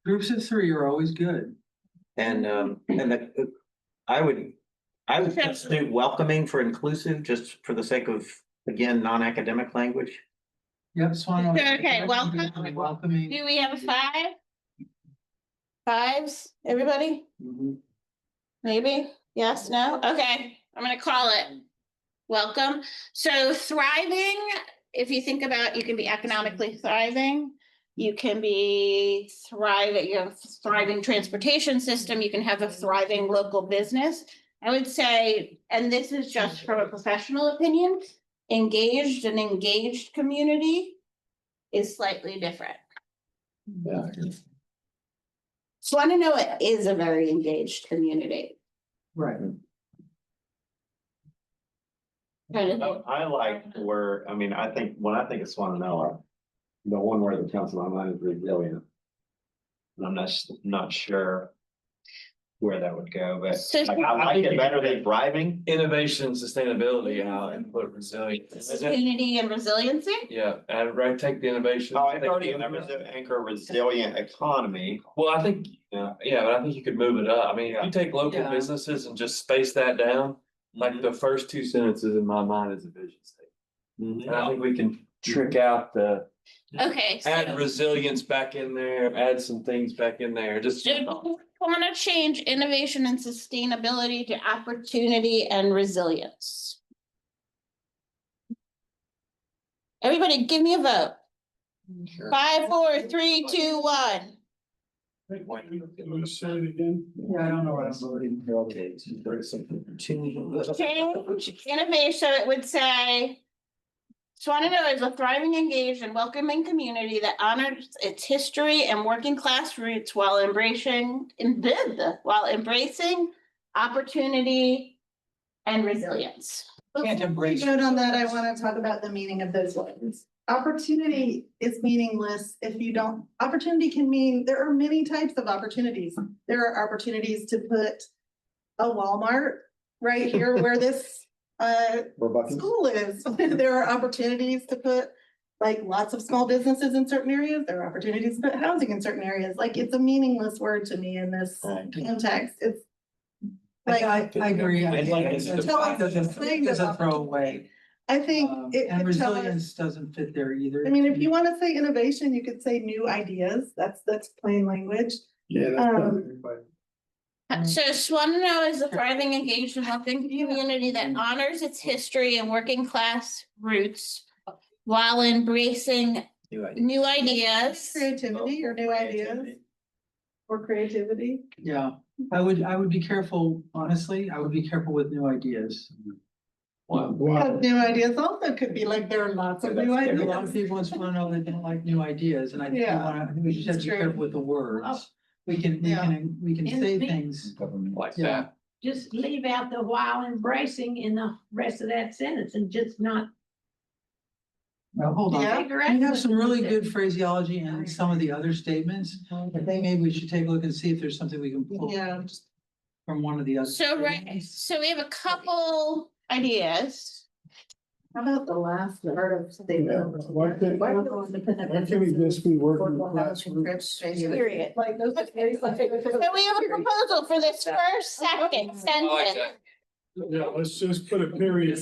Groups of 3 are always good. And I would substitute welcoming for inclusive, just for the sake of, again, non-academic language. Yep, Swannanoa. Okay, welcome. Welcoming. Do we have a 5? 5s, everybody? Maybe? Yes, no? Okay, I'm gonna call it welcome. So thriving, if you think about, you can be economically thriving. You can be thriving, you have thriving transportation system, you can have a thriving local business. I would say, and this is just from a professional opinion, engaged and engaged community is slightly different. Yeah. Swannanoa is a very engaged community. Right. I like where, I mean, I think, when I think of Swannanoa, the one word that comes to my mind is resilient. I'm not sure where that would go, but So- like, I like it better than thriving. Innovation and sustainability out and put resilience. Unity and resiliency? Yeah, and right, take the innovation. Oh, I thought you anchor a resilient economy. Well, I think, yeah, but I think you could move it up. I mean, if you take local Yeah. businesses and just space that down, like the first two sentences in my mind is a vision statement. And I think we can trick out the, Okay. add So resilience back in there, add some things back in there, just. do we want to change innovation and sustainability to opportunity and resilience? Everybody give me a vote. 5, 4, 3, 2, 1. Say it again. Yeah, I don't know what I'm voting. Change innovation, it would say. Swannanoa is a thriving, engaged, and welcoming community that honors its history and working class roots while embracing opportunity and resilience. Can't Before we embrace vote on that, I want to talk about the meaning of those words. Opportunity is meaningless if you don't, opportunity can mean, there are many types of opportunities. There are opportunities to put a Walmart right here where this school is. There are opportunities to put like lots of small businesses in certain areas. There are opportunities to put housing in certain areas. Like it's a meaningless word to me in this context. It's like, I agree. I think Like, it's it's a throwaway. I think it And could tell us. resilience doesn't fit there either. I mean, if you want to say innovation, you could say new ideas. That's plain language. Yeah. So Swannanoa is a thriving, engaged, and welcoming community that honors its history and working class roots while embracing new ideas. Creativity or new ideas or creativity. Yeah, I would be careful, honestly, I would be careful with new ideas. Because new ideas also could be like, there are lots of new A lot of ideas. people want to know they don't like new ideas, and I think Yeah, we just have to it's be true. careful with the words. We can And say me- things. Like Yeah. that. Just leave out the while embracing in the rest of that sentence and just not Now, hold on. Yeah. figure out. We have some really good phraseology in some of the other statements. I think maybe we should take a look and see if there's something we can pull Yeah. from one of the other. So, right, so we have a couple ideas. How about the last part of statement? Why can't we just be working class roots? Period. Like those. are very So we have a proposal for this first, second I like sentence. that. Yeah, let's just put a period.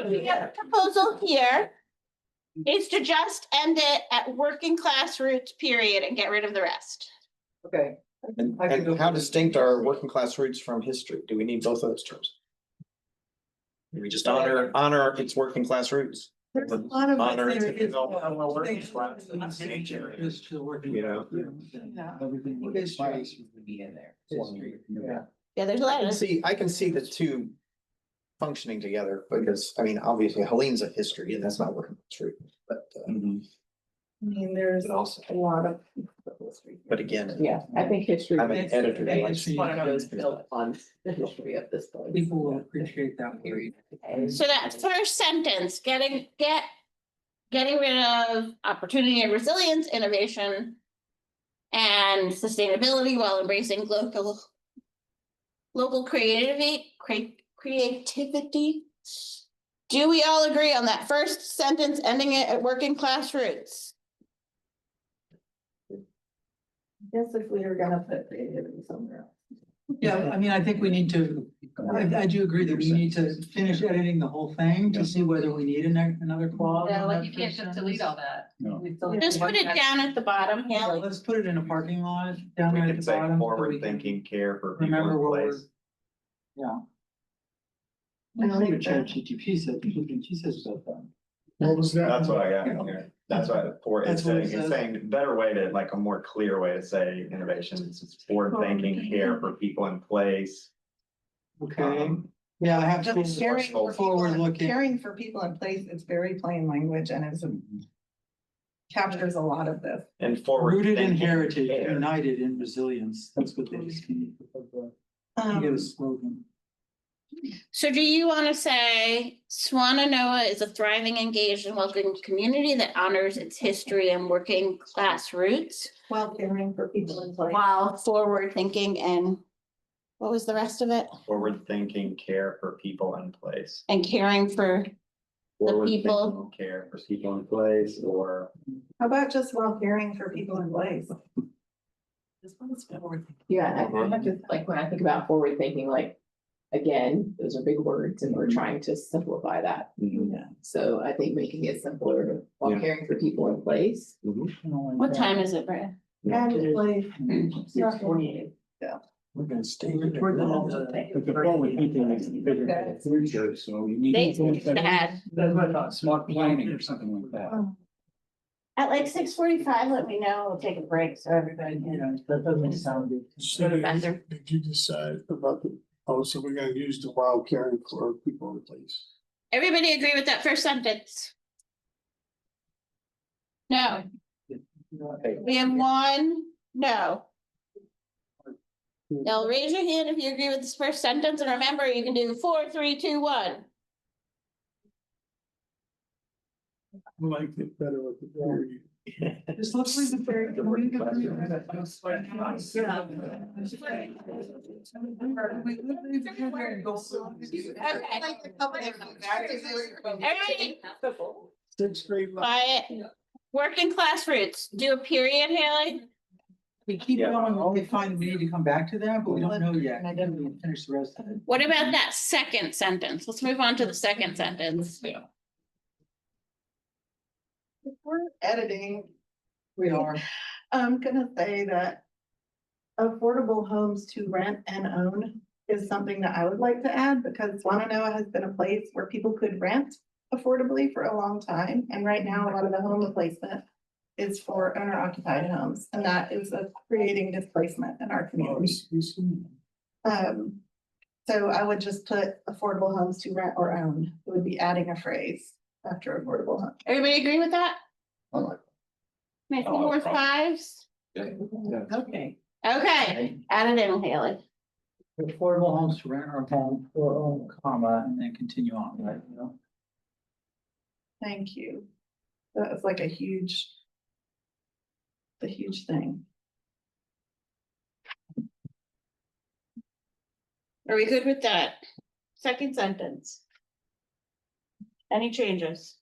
We have a proposal here is to just end it at working class roots, period, and get rid of the rest. Okay. And how distinct are working class roots from history? Do we need both of those terms? Do we just honor its working class roots? There's a lot of. Honor There its is, working things class like nature. is to working. You know? Yeah. Everything. History. Yeah. Yeah, there's a lot of. I can see the two functioning together because, I mean, obviously Helene's a history and that's not working class root, but I mean, there's but also, a lot of. but again. Yeah, I think history. I'm an editor. I just want to know is built on the history of this place. People will appreciate that. So that first sentence, getting rid of opportunity and resilience, innovation. And sustainability while embracing local creativity. Do we all agree on that first sentence, ending it at working class roots? Guess if we were gonna put creativity somewhere else. Yeah, I mean, I think we need to, I do agree that we need to finish editing the whole thing to see whether we need another clause. Yeah, on like that you can't first just delete all sentence. that. No. We still- Just put it down at the bottom, Yeah, yeah. let's put it in a parking lot down We there at can the say bottom. so we forward can thinking care for people Remember in what we're. place. Yeah. I I like think that. Chat GTP said, she says about that. What was that? That's what I got in here. That's what That's it's what it saying, it's says. saying better way to, like a more clear way to say innovation, it's forward thinking care for people in place. Okay, Um, yeah, I have. Just caring for people, Forward looking. caring for people in place, it's very plain language and it's captures a lot of this. And forward. Rooted in thinking heritage, care. united in resilience. That's what they just need. You get a Um, slogan. So do you want to say Swannanoa is a thriving, engaged and welcoming community that honors its history and working class roots While caring for people in place. while forward thinking and what was the rest of it? Forward thinking, care for people in place. And caring for, Forward people. thinking, care for people in place, or How about just while caring for people in place? This one's forward. Yeah, I have to, like, when I think about forward thinking, like, again, those are big words and we're trying to simplify that. So I think making it simpler while Yeah. caring for people in place. what time is it, Brad? And like. 6:28. We're gonna stay. But the forward thinking is the bigger future, so you need. They had Smart planning or something like that. at like 6:45, let me know. We'll take a break so everybody can. That doesn't sound good. So did you decide about the, oh, so we're gonna use the while caring for people in place? Everybody agree with that first sentence? No, we have one, no. Now raise your hand if you agree with this first sentence, and remember, you can do 4, 3, 2, 1. I like it better with the period. Just let's leave the very. Everybody, Sixth grade. quiet. Working class roots, do a period, Haley? We keep going, we find we need to come back to that, but we don't know yet. I didn't finish the rest of it. What about that second sentence? Let's move on to the second sentence. If we're editing, We are. I'm gonna say that affordable homes to rent and own is something that I would like to add because Swannanoa has been a place where people could rent affordably for a long time. And right now, a lot of the home replacement is for owner occupied homes, and that is creating displacement in our community. So I would just put affordable homes to rent or own. It would be adding a phrase after affordable home. Everybody agree with that? I like Maybe more fives? Okay. Okay, add it in, Haley. Affordable homes to rent or home or own, comma, and then continue on, right? You know? Thank you. That was like a huge thing. Are we good with that? Second sentence. Any changes?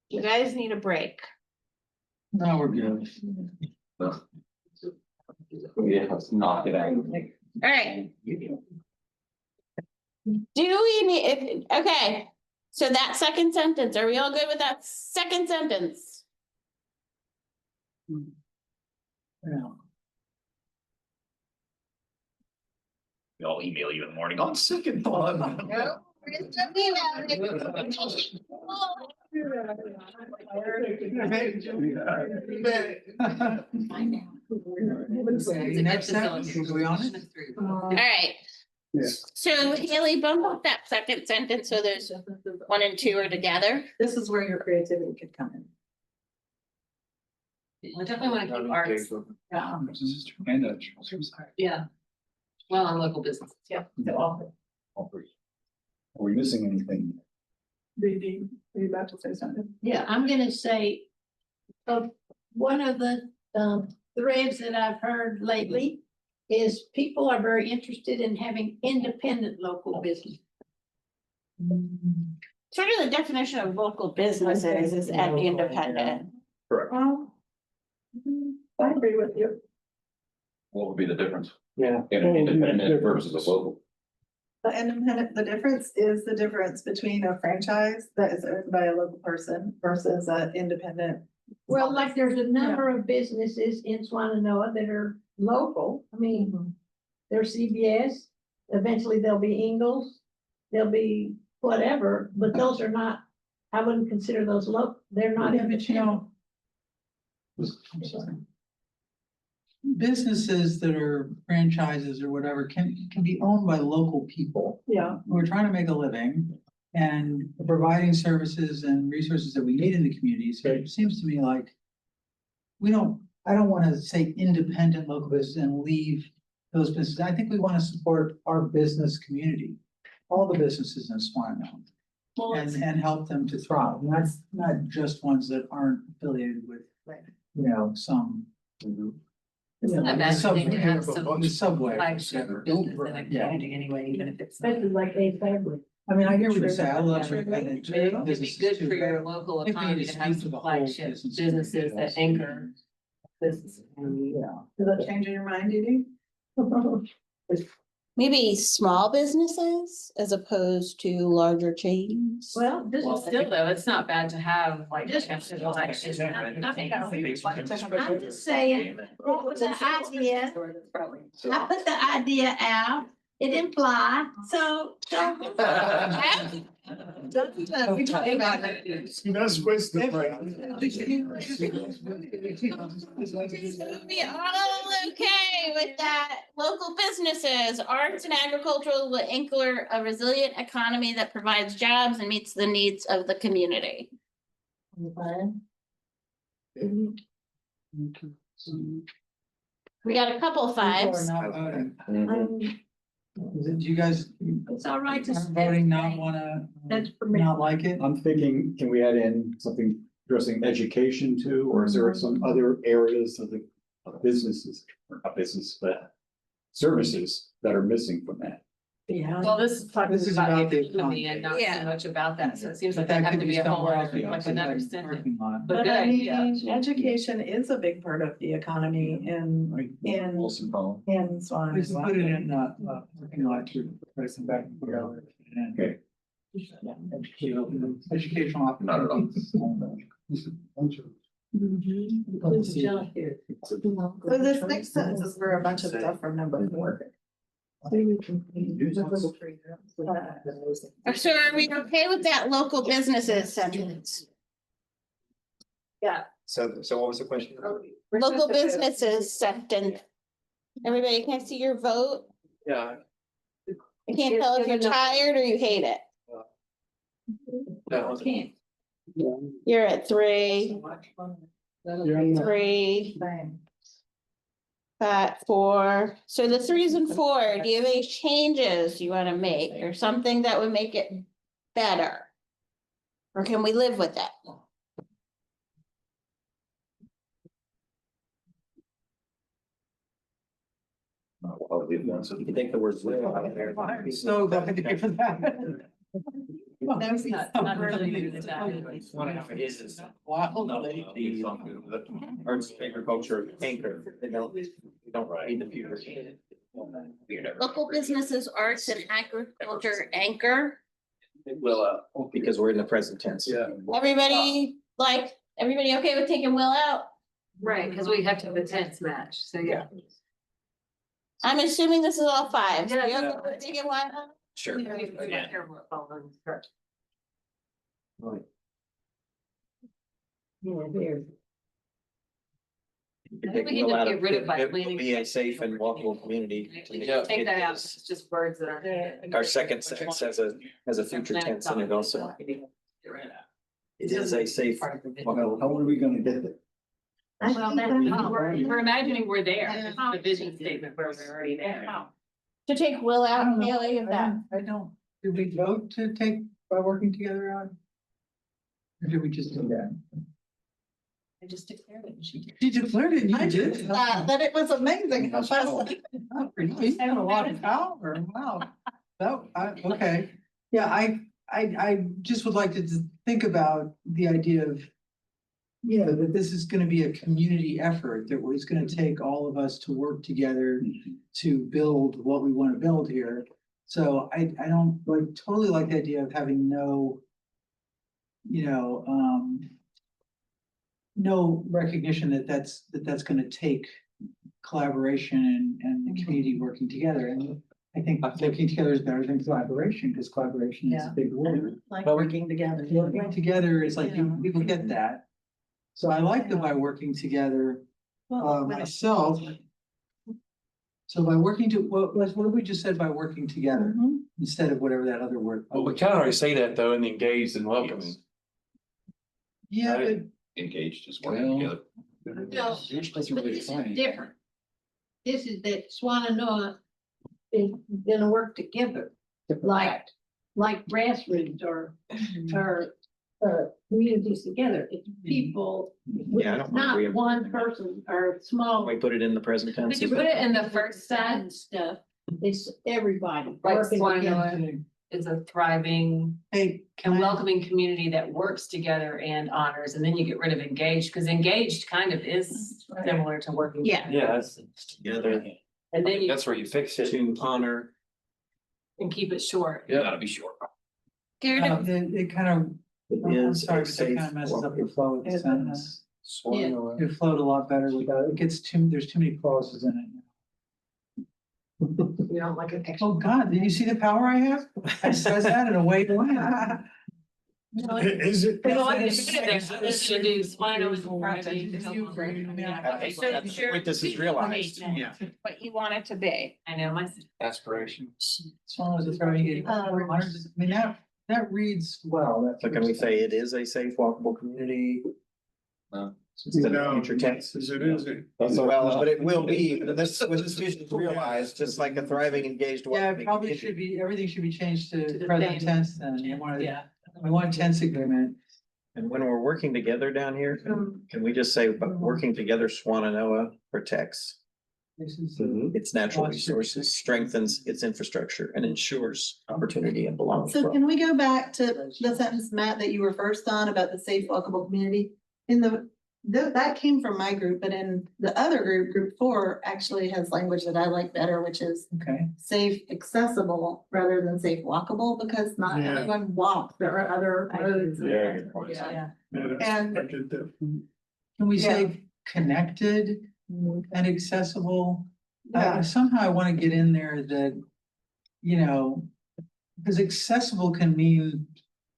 You guys need a break. No, we're good. Yeah, let's knock it out. All right. Do we need, okay, so that second sentence, are we all good with that second sentence? Yeah. I'll email you in the morning on second thought. Next sentence, are we on it? All right. So Haley, bump up that second sentence so there's 1 and 2 are together. This is where your creativity could come in. I definitely want to keep arts, yeah. Well, on local businesses, yeah. Are we missing anything? Are you about to say something? Yeah, I'm gonna say, one of the, threads that I've heard lately is people are very interested in having independent local business. Sort of the definition of local businesses is at independent. Well, I agree with you. What would be the difference? Yeah. In an independent versus a local? The difference is the difference between a franchise that is owned by a local person versus an independent. Well, like there's a number of businesses in Swannanoa that are local. I mean, there's CVS, eventually there'll be Ingles, there'll be whatever, but those are not, I wouldn't consider those local, they're not independent. I'm sorry. Businesses that are franchises or whatever can be owned by local people Yeah. who are trying to make a living and providing services and resources that we need in the community. So it seems to me like I don't want to say independent local business and leave those businesses. I think we want to support our business community, all the businesses in Swannanoa. Well, And help them to thrive. And that's not just ones that aren't affiliated with, you know, some. It's not bad for them to have some The subway. flagship business in a Yeah. community anyway, even if it's. especially like a family. I mean, I hear what you say. I love. Maybe it'd be good for your local economy to have some flagship businesses that anchor this. Yeah. Does that change in your mind, Dee Dee? Maybe small businesses as opposed to larger chains. Well, still though, it's not bad to have like. Just- a flagship. I'm just saying, what was the idea? I put the idea out, it implied, so. We talked about it. That's wasted. We all okay with that. Local businesses, arts and agricultural will anchor a resilient economy that provides jobs and meets the needs of the community. We got a couple fives. Do you guys, It's all right to. voting not wanna, That's for me. not like it? I'm thinking, can we add in something addressing education too, or is there some other areas of the of businesses, or not business, but services that are missing from that? Yeah. Well, this is talking This is about about the the economy and not Yeah. so much about that, so it seems But like that that have could to be be a whole somewhere else, other, like like another a sentence. parking lot. But But I good, yeah. mean, education is a big part of the economy in Like Wilson Hall. Swan. We can put it in, parking lot to price them back. Okay. Educational opportunities. So this next sentence is for a bunch of stuff from number 4. So are we okay with that local businesses sentence? So what was the question? Local businesses sentence. Everybody can I see your vote. Yeah. I can't tell if you're tired or you hate it. No. You're at 3, 3, 5, 4. So the 3s and 4, do you have any changes you want to make or something that would make it better? Or can we live with that? You can take the words. So that for that. No, It's not related to that. Wow. The arts, agriculture, anchor, they don't need the future. Local businesses, arts and agriculture anchor. Will, Because we're in the present tense. yeah. Everybody okay with taking Will out? Right, because we have to have the tense match, so yeah. I'm assuming this is all 5s. Yeah, You yeah. okay with taking one out? Sure. Yeah. Careful with following correct. I think we need to get rid of by It will planning. be a safe and walkable community. Yeah. Take that out, it's just words that are. Our second sentence has a future tense in it also. It is a safe. Well, how are we gonna get there? Well, we're imagining we're there, it's the vision statement where we're already there. To take Will I out, don't know. Haley, of that. I don't, did we vote to take by working together out? Or did we just do that? I just declared it. You declared it, I did, that it was amazing how fast. You had a lot of power, wow. Okay, yeah, I just would like to just think about the idea of. You know, that this is gonna be a community effort, that it's gonna take all of us to work together to build what we wanna build here. So I don't totally like the idea of having no. You know, no recognition that that's gonna take collaboration and the community working together. And I think working together is better than collaboration, because collaboration is a big word. Like working together. Working together is like, people get that. So I like the by working together, myself. So by working what we just said by working together, instead of whatever that other word. Well, we kind of already say that though in the engaged and welcoming. Yeah, but Engaged is working together. No, Which doesn't but really this is define. different. this is that Swannanoa is gonna work together, like grassroots or communities together. It's people, Yeah, I don't it's not agree. one person or small. We put it in the present tense. Did you put it in the first sentence? Stuff, it's everybody. Like working Swannanoa together. is a thriving Hey, and welcoming community that works together and honors, and then you get rid of engaged, because engaged kind of is similar to working. Yeah. Yeah, that's, Together And then you that's where you fix it. to honor. can keep it short. Yeah, gotta be short. Garrett, it kind of, I'm Is sorry, a but it safe. kind of messes up the flow of the sentence. Swannanoa. It flowed a lot better without, it gets there's too many clauses in it. You don't like an extra. Oh, God, did you see the power I have? I said that in a way. Is it? There's a lot of different things. This should do Swannanoa is thriving. Okay, that's the point this is realized, yeah. what you want it to be. I know, my. Aspirations. Swan was a thriving, I mean, that reads well. So can we say it is a safe, walkable community? Instead of future tense. Is it, is it? Well, but it will be, when this vision is realized, just like a thriving, engaged. Yeah, it welcoming probably community. should be, everything should be changed To to the present same. tense then. We want tense agreement. And when we're working together down here, can we just say, but working together, Swannanoa protects This is, its natural resources, strengthens its infrastructure, and ensures opportunity and belonging. So can we go back to the sentence, Matt, that you were first on about the safe, walkable community? In that came from my group, but in the other group, group 4 actually has language that I like better, which is okay. safe, accessible rather than safe, walkable, because not Yeah. everyone walks. There are other roads. Yeah, good point. Yeah. And. Can we say connected and accessible? Yeah. Somehow I want to get in there that, because accessible can mean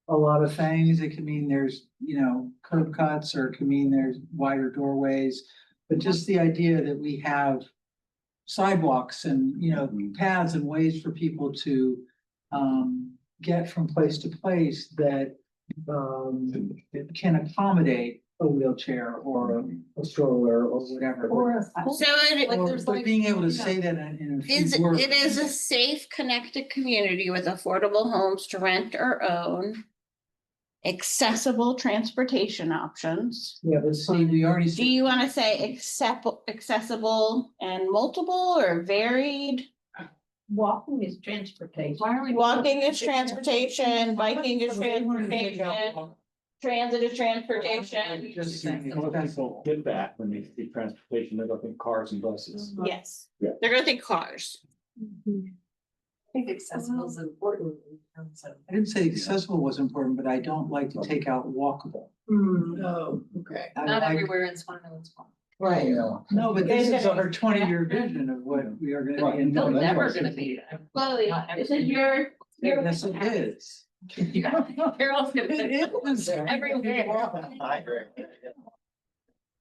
a lot of things. It can mean there's, curb cuts, or it can mean there's wider doorways. But just the idea that we have sidewalks and, paths and ways for people to get from place to place that can accommodate a wheelchair or a stroller or whatever. So But being able to say that in a few words. it is a safe, connected community with affordable homes to rent or own. Accessible transportation options. Yeah, but see, we already. Do you want to say accessible and multiple or varied? Walking is transportation. Why are we? Walking is transportation, biking is transportation, transit is transportation. Just saying. People get that when they see transportation, they don't think cars and buses. Yes, Yeah. they're gonna think cars. I think accessible is important in terms of. I didn't say accessible was important, but I don't like to take out walkable. Oh, okay. I Not like- everywhere in Swannanoa is one. Right. No, but this is our 20-year vision of what we are gonna be. in. They're never gonna be. Chloe, this is your. Yes, it is. Carol's gonna It say is. everywhere. I agree.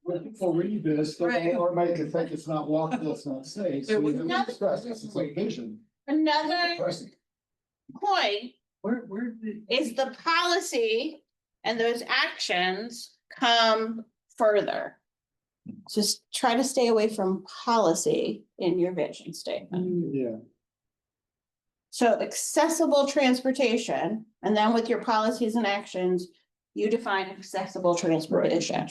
When people read this, they automatically think it's not walkable, it's not safe. So we Another- discuss this, it's a vision. Another Pressing. point Where is the policy and those actions come further. Just try to stay away from policy in your vision statement. Yeah. So accessible transportation, and then with your policies and actions, you define accessible transportation. Yeah,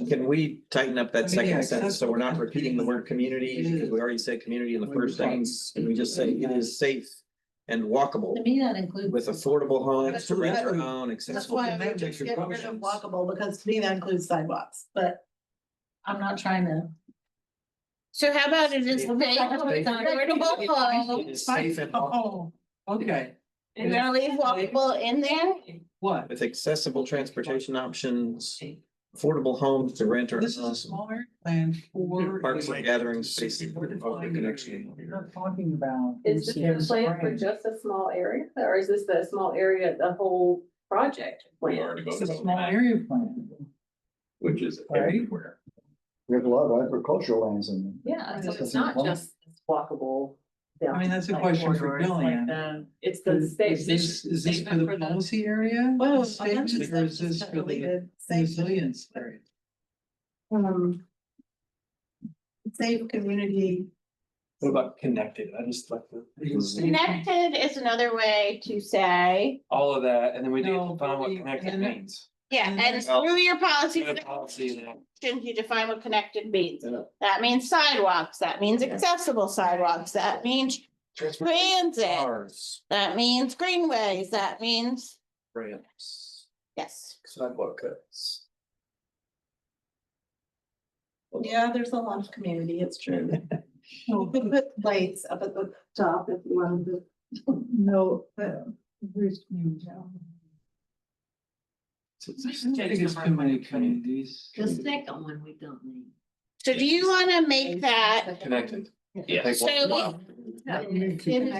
can we tighten up that second sentence, so we're not repeating the word community, because we already said community in the first sentence, can we just say it is safe and walkable To me, that includes. with affordable homes to rent or That's own, That's accessible. why I would just get rid of walkable, because to me that includes sidewalks, but I'm not trying to. So how about it is safe, affordable It home, is safe and walkable Oh, okay. you're gonna leave walkable in there? What? with accessible transportation options, affordable homes to rent or This is a own. small area plan for. Parks and gathering spaces for public connection. You're not talking about. Is this a plan for just a small area, or is this the small area, the whole project plan? It's a small area plan. Which is Right. everywhere. There's a lot of agricultural lands in there. Yeah, so it's not just walkable. I mean, that's a question for Gillian. It's the state. Is this for the policy area? Well, Statement, or is this for the resilience area? Safe community. What about connected? I just like the. Connected is another way to say, All of that, and then we need No, to define what but connected and- means. yeah, and Well, through your policies. Get a policy there. You define what connected means. Yeah. That means sidewalks, that means accessible sidewalks, that means transit, Cars, that means greenways, that means, ramps, yes. sidewalk cuts. Yeah, there's a lot of community, it's true. We could put lights up at the top if you wanted to know that. I think it's too many communities. The second one we don't need. So do you wanna make that, Connected. Yeah. so It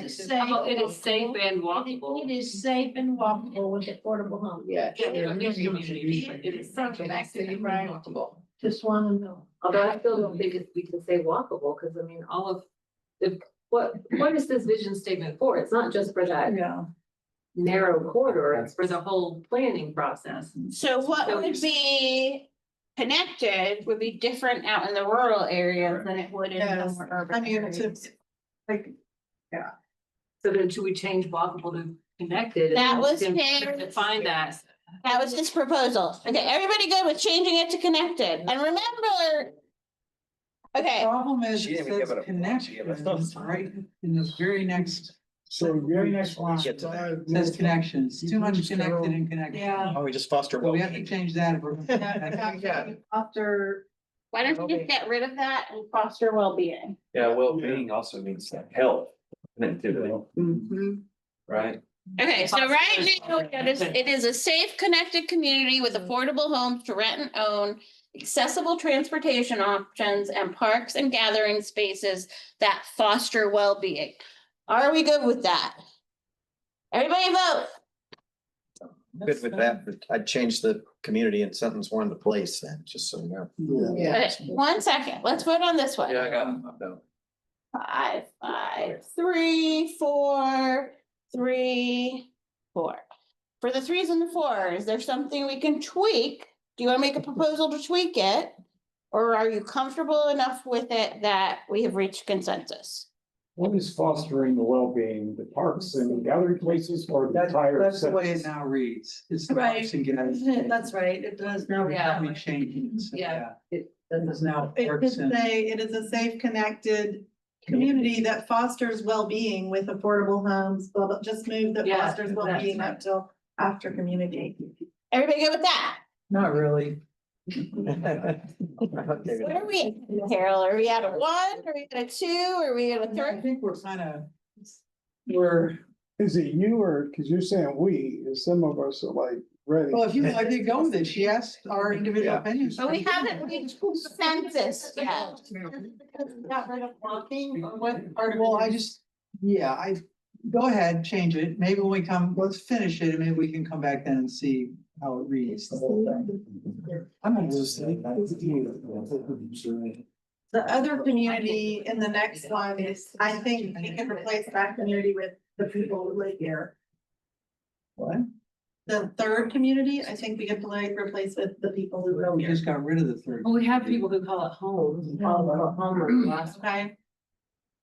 is safe. It is safe and walkable. It is safe and walkable with affordable homes. Yeah. It is something actually walkable. Just wanna know. Although I still don't think we can say walkable, because I mean, all of the, what is this vision statement for? It's not just for that Yeah. narrow corridor, it's for the whole planning process. so what would be connected would be different out in the rural areas than it would in the Yes, more urban I mean, areas. to, like, So then should we change walkable to connected? That was and his- define that. That was his proposal. Okay, everybody good with changing it to connected? And remember. Okay, Problem is, She it didn't even give says it a- connection, she gave us- it's right in this very next, So very next line, Get to that. it says connections, too much connected and connected. yeah. Oh, we just foster. So we have to well-being. change that. if we're- After, why don't you just get rid of that and foster well-being? Yeah, well-being also means like health, connectivity, right? Okay, so right now, it is a safe, connected community with affordable homes to rent and own, accessible transportation options, and parks and gathering spaces that foster well-being. Are we good with that? Everybody vote. Good with that, but I'd change the community in sentence one to place then, just so you know. Yeah. Okay, 1 second, let's vote on this one. Yeah, I got it. 5, 5, 3, 4, 3, 4. For the threes and the fours, is there something we can tweak? Do you want to make a proposal to tweak it? Or are you comfortable enough with it that we have reached consensus? What is fostering the well-being, the parks and gathering places or the That's, entire? that's the way it sentence? now reads. It's the Right. parks and gathering. that's right, it does now. Yeah. We changing it, so, Yeah. It is now. It parks could and- say it is a safe, connected community that fosters well-being with affordable homes, blah, blah, just move that Yeah, fosters well-being up till after community. Everybody good with that? Not really. Where are we, Carol? Are we at a 1? Are we at a 2? Are we at a I 3? think we're kind of, we're, Is it you or, cause you're saying we, is some of us are like ready. well, if you like to go with it, she asked our individual Yeah. opinions. But we haven't reached consensus yet. Got rid of walking or what part of Well, I it? just, yeah, go ahead, change it. Maybe when we come, let's finish it and maybe we can come back then and see how it reads, the whole thing. I'm not just. The other community in the next one is, I think we can replace that community with the people who live here. What? The third community, I think we can replace with the people who live We here. just got rid of the third. Well, we have people who call it home, call it home or last. Okay,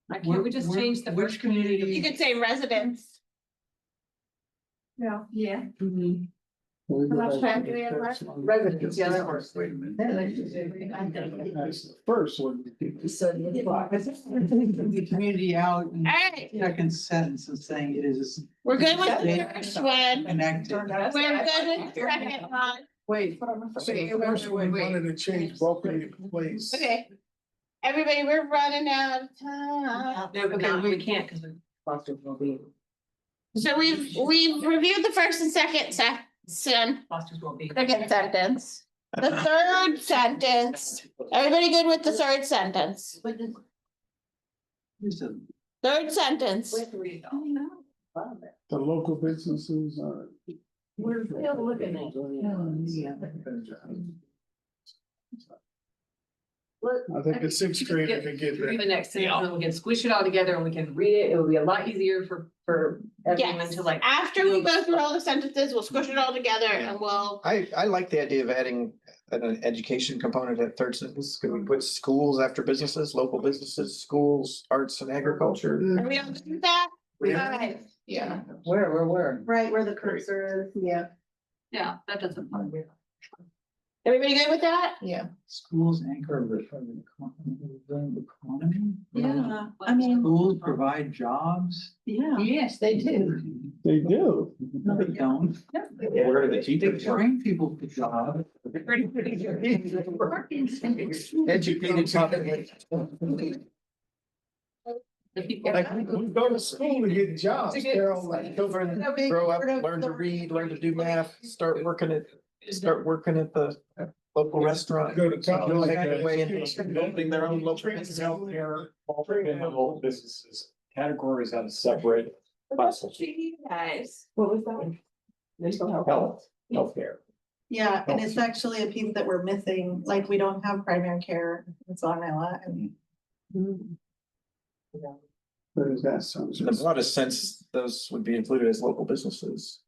Like, can't we just Where- change the which first community? You could say residents. yeah. Yeah. How much time do we have left? Residents, yeah, that works. That's the first one. The community out in Alright, second sentence is saying it is we're good with the first one. connected. We're good with the second one. Wait. So the first one wanted to change welcome in place. Okay. Everybody, we're running out of time. No, but no, we can't because we foster well-being. So we've reviewed the first and second Fosters well-being. second sentence. The third sentence, everybody good with the third sentence? Third sentence. The local businesses are. We're still looking at. I think the sixth grader could get Through that. the next sentence, and we can squish it all together and we can read it. It will be a lot easier for everyone Yes, to like. after we go through all the sentences, we'll squish it all together and we'll, I like the idea of adding an education component at third sentence? Could we put schools after businesses, local businesses, schools, arts and agriculture? Are we all good with that? Yeah. Yeah. Where? Right where the cursor is, yeah. Yeah, that doesn't. Everybody good with that? Yeah. Schools anchor the economy. Yeah, I mean, Schools provide jobs. yeah. Yes, they do. They do. No, they don't. Where are the They teachers? train people for jobs. Educated population. Like, we go to school to get jobs, Carol, like, children grow up, learn to read, learn to do math, start working at the local restaurant. Go to college. Make their way into building their own local business. Healthcare, all local businesses, categories on a separate. Guys. What was that? Mental health. Healthcare. Yeah, and it's actually a piece that we're missing, like, we don't have primary care in Swannanoa and. Where does that sound? In the broadest sense, those would be included as local businesses.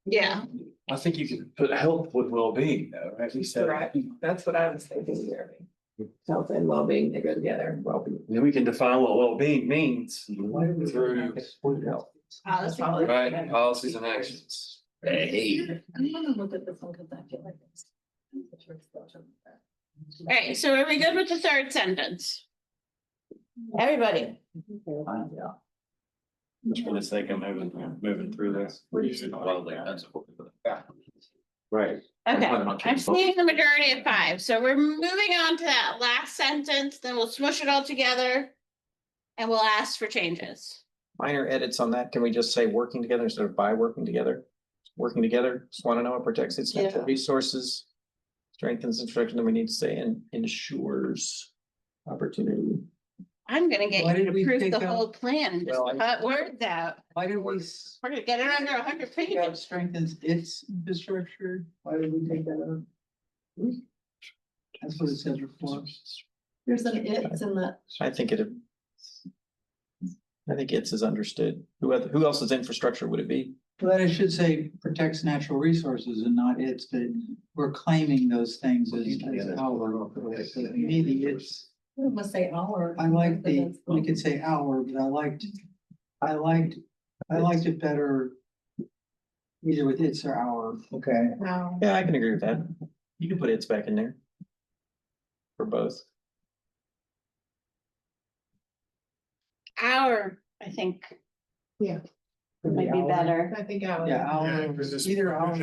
Yeah. I think you could put health with well-being, though, as you said. Correct. That's what I was thinking, Jeremy. Health and well-being, they go together. Well-being. Then we can define what well-being means through, right, policies and actions. Hey. I'm gonna look at this one because I feel like it's. All right, so are we good with the third sentence? Everybody? Just for the sake of moving through this. Right. Okay, I'm seeing the majority of 5, so we're moving on to that last sentence, then we'll smush it all together. And we'll ask for changes. Minor edits on that. Can we just say working together instead of by working together? Working together, Swannanoa protects its natural resources. Strengthens instruction, then we need to say and ensures opportunity. I'm gonna get Why you did we to prove take the out- whole plan and just Well, cut words out. Why did we? We're gonna get it under 100 pages. Strengthens its infrastructure. Why did we take that out? That's what it says before. There's an it's in the, I think it's is understood. Who else's infrastructure would it be? Well, then it should say protects natural resources and not its, but we're claiming those things as our. So maybe it's, we must say our. I like we could say our, but I liked it better. Either with its or our. Okay. Wow. Yeah, I can agree with that. You can put its back in there. For both. Our, I think. Yeah. Might be better. I think I would. Yeah, our, either our.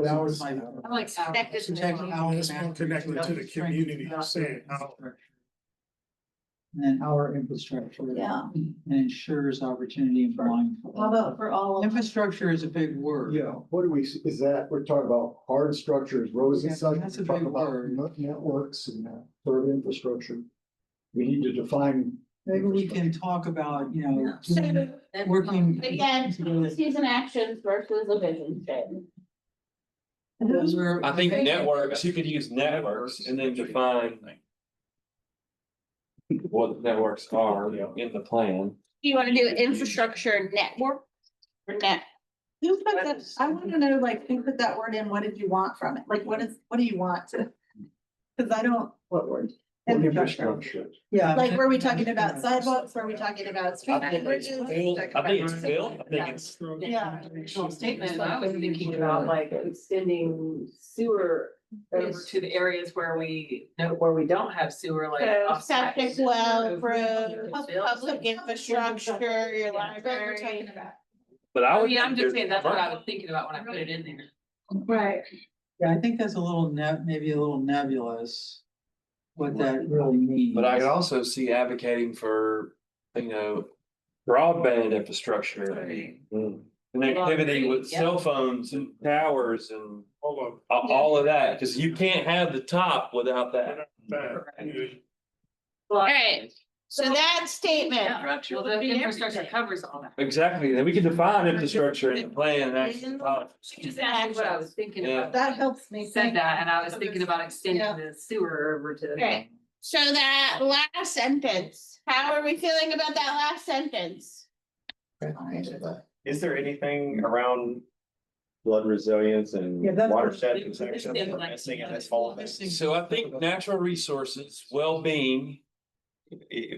Ours might. I like our. Protect our. This one connected to the community, saying our. And then our infrastructure. Yeah. And ensures opportunity and belonging. How about for all of them? Infrastructure is a big word. Yeah, what do we, is that, we're talking about hard structures, roads and Yeah, such, that's a we're talking big about word. networks and third infrastructure. We need to define. Maybe we can talk about, So, working. again, policies and actions versus a vision statement. Those were- I think networks, you could use networks and then define what networks are in the plan. You wanna do infrastructure network or net? Who put that, I wanna know, like, who put that word in, what did you want from it, like, what do you want to? Cause I don't, what word? Infrastructure, Yeah. like, were we talking about sidewalks, were we talking about street bridges? I think it's Phil, I think it's. Yeah. Statement, I was thinking about like extending sewer over to the areas where we know, where we don't have sewer, like. So off septic sites. well, road, Build- public infrastructure, your library. But I Oh, would. yeah, I'm just saying, that's what I was thinking about when I put it in there. Right. Yeah, I think that's a little maybe a little nebulous. What that really means. But I could also see advocating for, broadband infrastructure. Connectivity with Yeah. cell phones and towers and Hold on. all of that, because you can't have the top without that. Alright, so that statement, Well, the infrastructure covers all that. Exactly, then we can define infrastructure in the plan and actually. Just actually what I was thinking about. That helps me Said think. that, and I was thinking about extending the sewer over to. okay, so that last sentence, how are we feeling about that last sentence? Is there anything around flood resilience and Yeah, that's- watershed protection. Missing in this whole thing. So I think natural resources, well-being,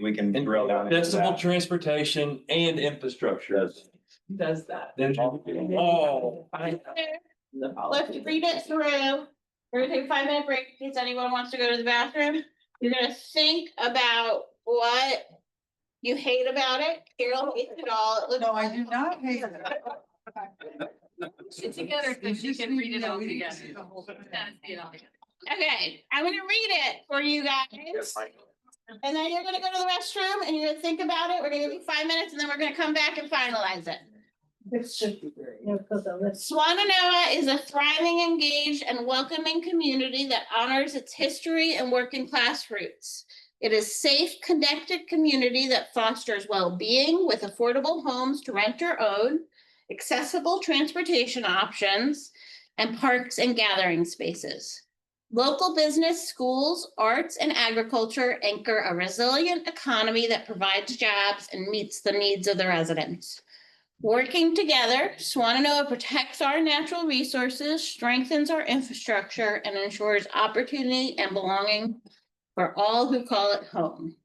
We can drill down. into accessible that. transportation and infrastructure. Yes. Does that. Then, oh, Let's read it through. We're gonna take a 5-minute break in case anyone wants to go to the bathroom. You're gonna think about what you hate about it. Carol hates it all. It looks- No, I do not hate it. Sit together so she can read it all together. Okay, I'm gonna read it for you guys. And then you're gonna go to the restroom and you're gonna think about it. We're gonna give you 5 minutes and then we're gonna come back and finalize it. Swannanoa is a thriving, engaged, and welcoming community that honors its history and working class roots. It is a safe, connected community that fosters well-being with affordable homes to rent or own, accessible transportation options, and parks and gathering spaces. Local business, schools, arts, and agriculture anchor a resilient economy that provides jobs and meets the needs of the residents. Working together, Swannanoa protects our natural resources, strengthens our infrastructure, and ensures opportunity and belonging for all who call it home.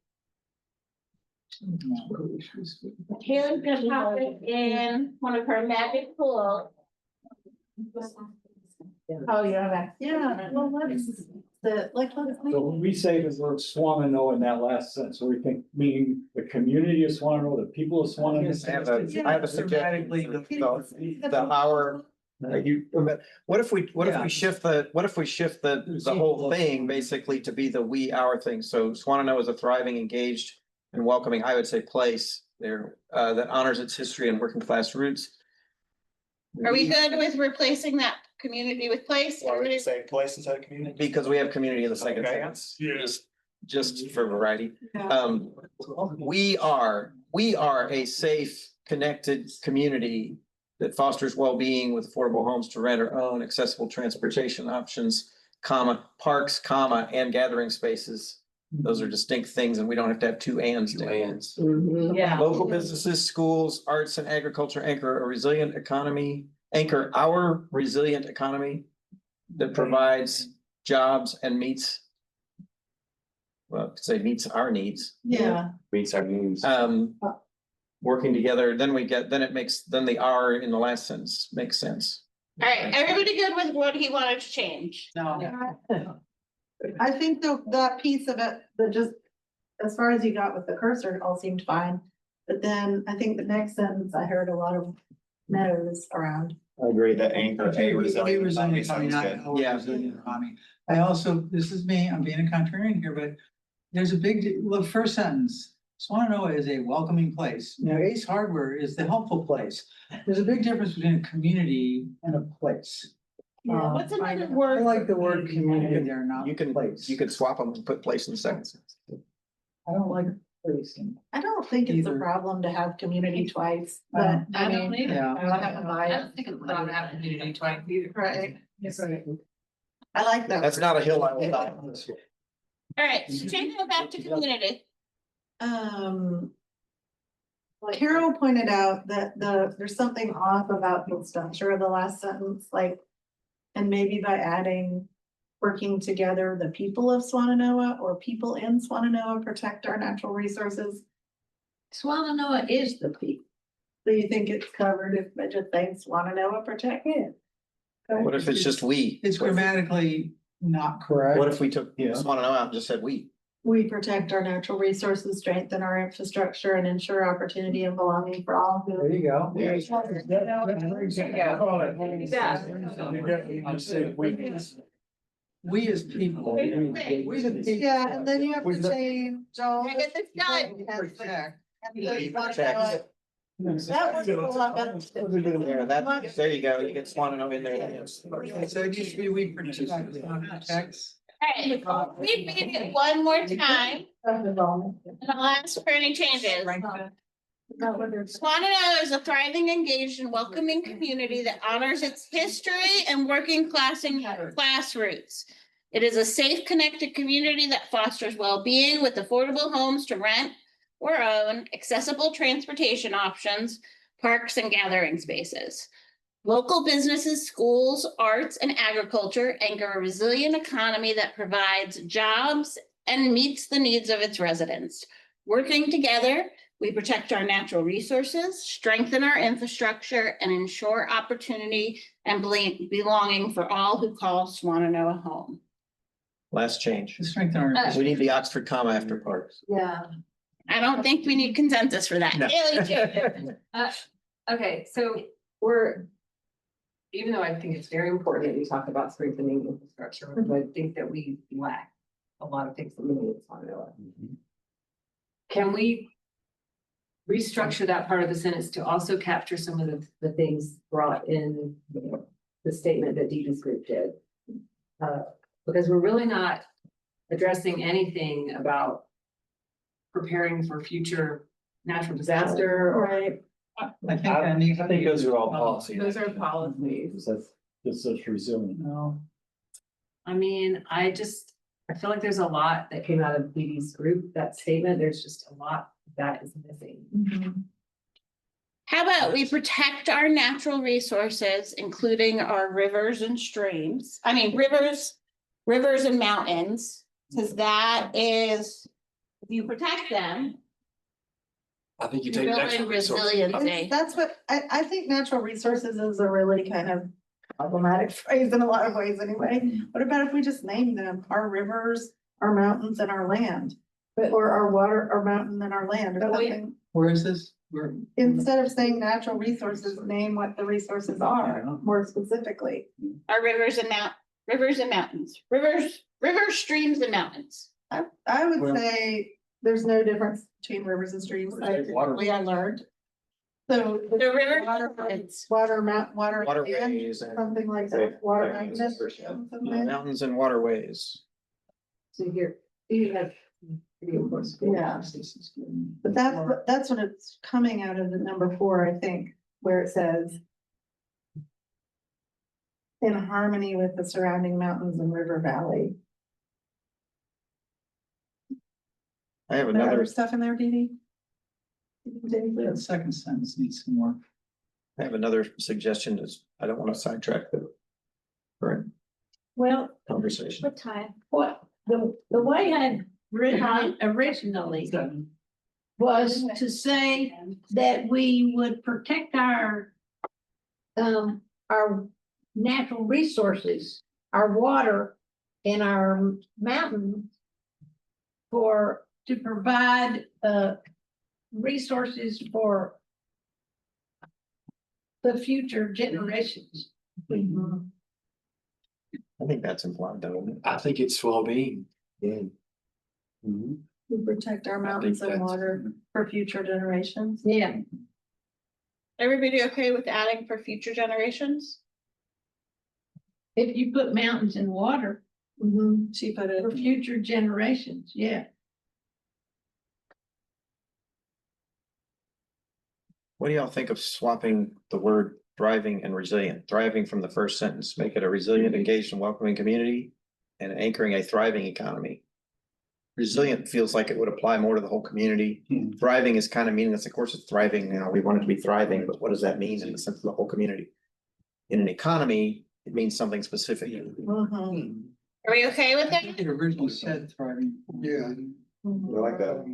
Haley's gonna pop it in one of her magic pools. Oh, yeah, well, what's the, like, let's. So when we say the word Swannanoa in that last sentence, so we think meaning the community of Swannanoa, the people of Swannanoa. I have a suggestion. The our, what if we shift the whole thing basically to be the we, our thing? So Swannanoa is a thriving, engaged and welcoming, I would say, place there, that honors its history and working class roots. Are we good with replacing that community with place? Why would you say place instead of community? Because we have community in the second Okay. sentence. Yeah. Just for variety. We are a safe, connected community that fosters well-being with affordable homes to rent or own, accessible transportation options, comma, parks, comma, and gathering spaces. Those are distinct things and we don't have to have two ands. Yeah. Local businesses, schools, arts and agriculture anchor a resilient economy, anchor our resilient economy that provides jobs and meets. Well, I could say meets our needs. Yeah. Meets our needs. Working together, then the R in the last sentence makes sense. All right, everybody good with what he wanted to change? No. I think that piece of it, that just, as far as you got with the cursor, it all seemed fine. But then I think the next sentence, I heard a lot of no's around. I agree that anchor a resilient economy sounds good. Yeah. I also, this is me, I'm being a contrarian here, but there's a big, look, first sentence. Swannanoa is a welcoming place. You know, Ace Hardware is the helpful place. There's a big difference between a community and a place. What's another I word? like the word community there, not You can, place. you could swap them and put place in the second sentence. I don't like place. I don't think it's a Either. problem to have community twice, but I mean. Yeah. I don't have a I bias. don't think it's about that community twice either. Right. I like that. That's not a hill I will die on. All right, so changing it back to community. Carol pointed out that there's something off about the structure of the last sentence, like, and maybe by adding working together, the people of Swannanoa or people in Swannanoa protect our natural resources. Swannanoa is the people. Do you think it's covered if I just say Swannanoa protect it? What if it's just we? It's grammatically not correct. What if we took Swannanoa out and just said we? We protect our natural resources, strengthen our infrastructure, and ensure opportunity and belonging for all who. There you go. We as people. We the people. Yeah, and then you have to change. Can I get this done? We protect. That was a lot better. There you go, you get Swannanoa in there. So it used to be we protect. All right, read it one more time, and I'll ask for any changes. Swannanoa is a thriving, engaged, and welcoming community that honors its history and working class roots. It is a safe, connected community that fosters well-being with affordable homes to rent or own, accessible transportation options, parks, and gathering spaces. Local businesses, schools, arts, and agriculture anchor a resilient economy that provides jobs and meets the needs of its residents. Working together, we protect our natural resources, strengthen our infrastructure, and ensure opportunity and belonging for all who call Swannanoa home. Last change. To strengthen our. We need the Oxford comma after parks. Yeah. I don't think we need consensus for that. No. Haley, too. Okay, so even though I think it's very important that we talk about strengthening infrastructure, but I think that we lack a lot of things that we need to talk about. Can we restructure that part of the sentence to also capture some of the things brought in the statement that Dee's group did? Because we're really not addressing anything about preparing for future natural disaster or. Right. I think that needs. I think those are all policies. Those are policies. That's resilient. No. I mean, I feel like there's a lot that came out of Dee's group, that statement. There's just a lot that is missing. How about we protect our natural resources, including our rivers and streams? I mean, rivers and mountains, because that is, if you protect them, I think you you're take building natural resources. resiliency. That's what, I think natural resources is a really kind of problematic phrase in a lot of ways anyway. What about if we just name them our rivers, our mountains and our land? Or our water, our mountain and our land or something. Where is this? Where? Instead of saying natural resources, name what the resources are more specifically. Our rivers and mountains, rivers, streams and mountains. I would say there's no difference between rivers and streams. I learned. So. The river. Water, water. Waterways and. Something like that, water. Mountains and waterways. So here, you have. Yeah. But that's what it's coming out of the number 4, I think, where it says. In harmony with the surrounding mountains and river valley. I have Is there another, other stuff in there, Dee The second sentence needs some work. I have another suggestion is, I don't want to sidetrack the current Well, conversation. What time? what, the way I read it originally was to say that we would protect our natural resources, our water and our mountains to provide resources for the future generations. I think that's implied, don't it? I think it's well-being. Yeah. We protect our mountains and water for future generations. Yeah. Everybody okay with adding for future generations? If you put mountains and water She put it. for future generations, yeah. What do y'all think of swapping the word thriving and resilient? Thriving from the first sentence, make it a resilient, engaged and welcoming community and anchoring a thriving economy. Resilient feels like it would apply more to the whole community. Thriving is kind of meaningless. Of course, it's thriving. You know, we want it to be thriving, but what does that mean in the sense of the whole community? In an economy, it means something specific. Are we okay with that? It originally said thriving. Yeah. I like that.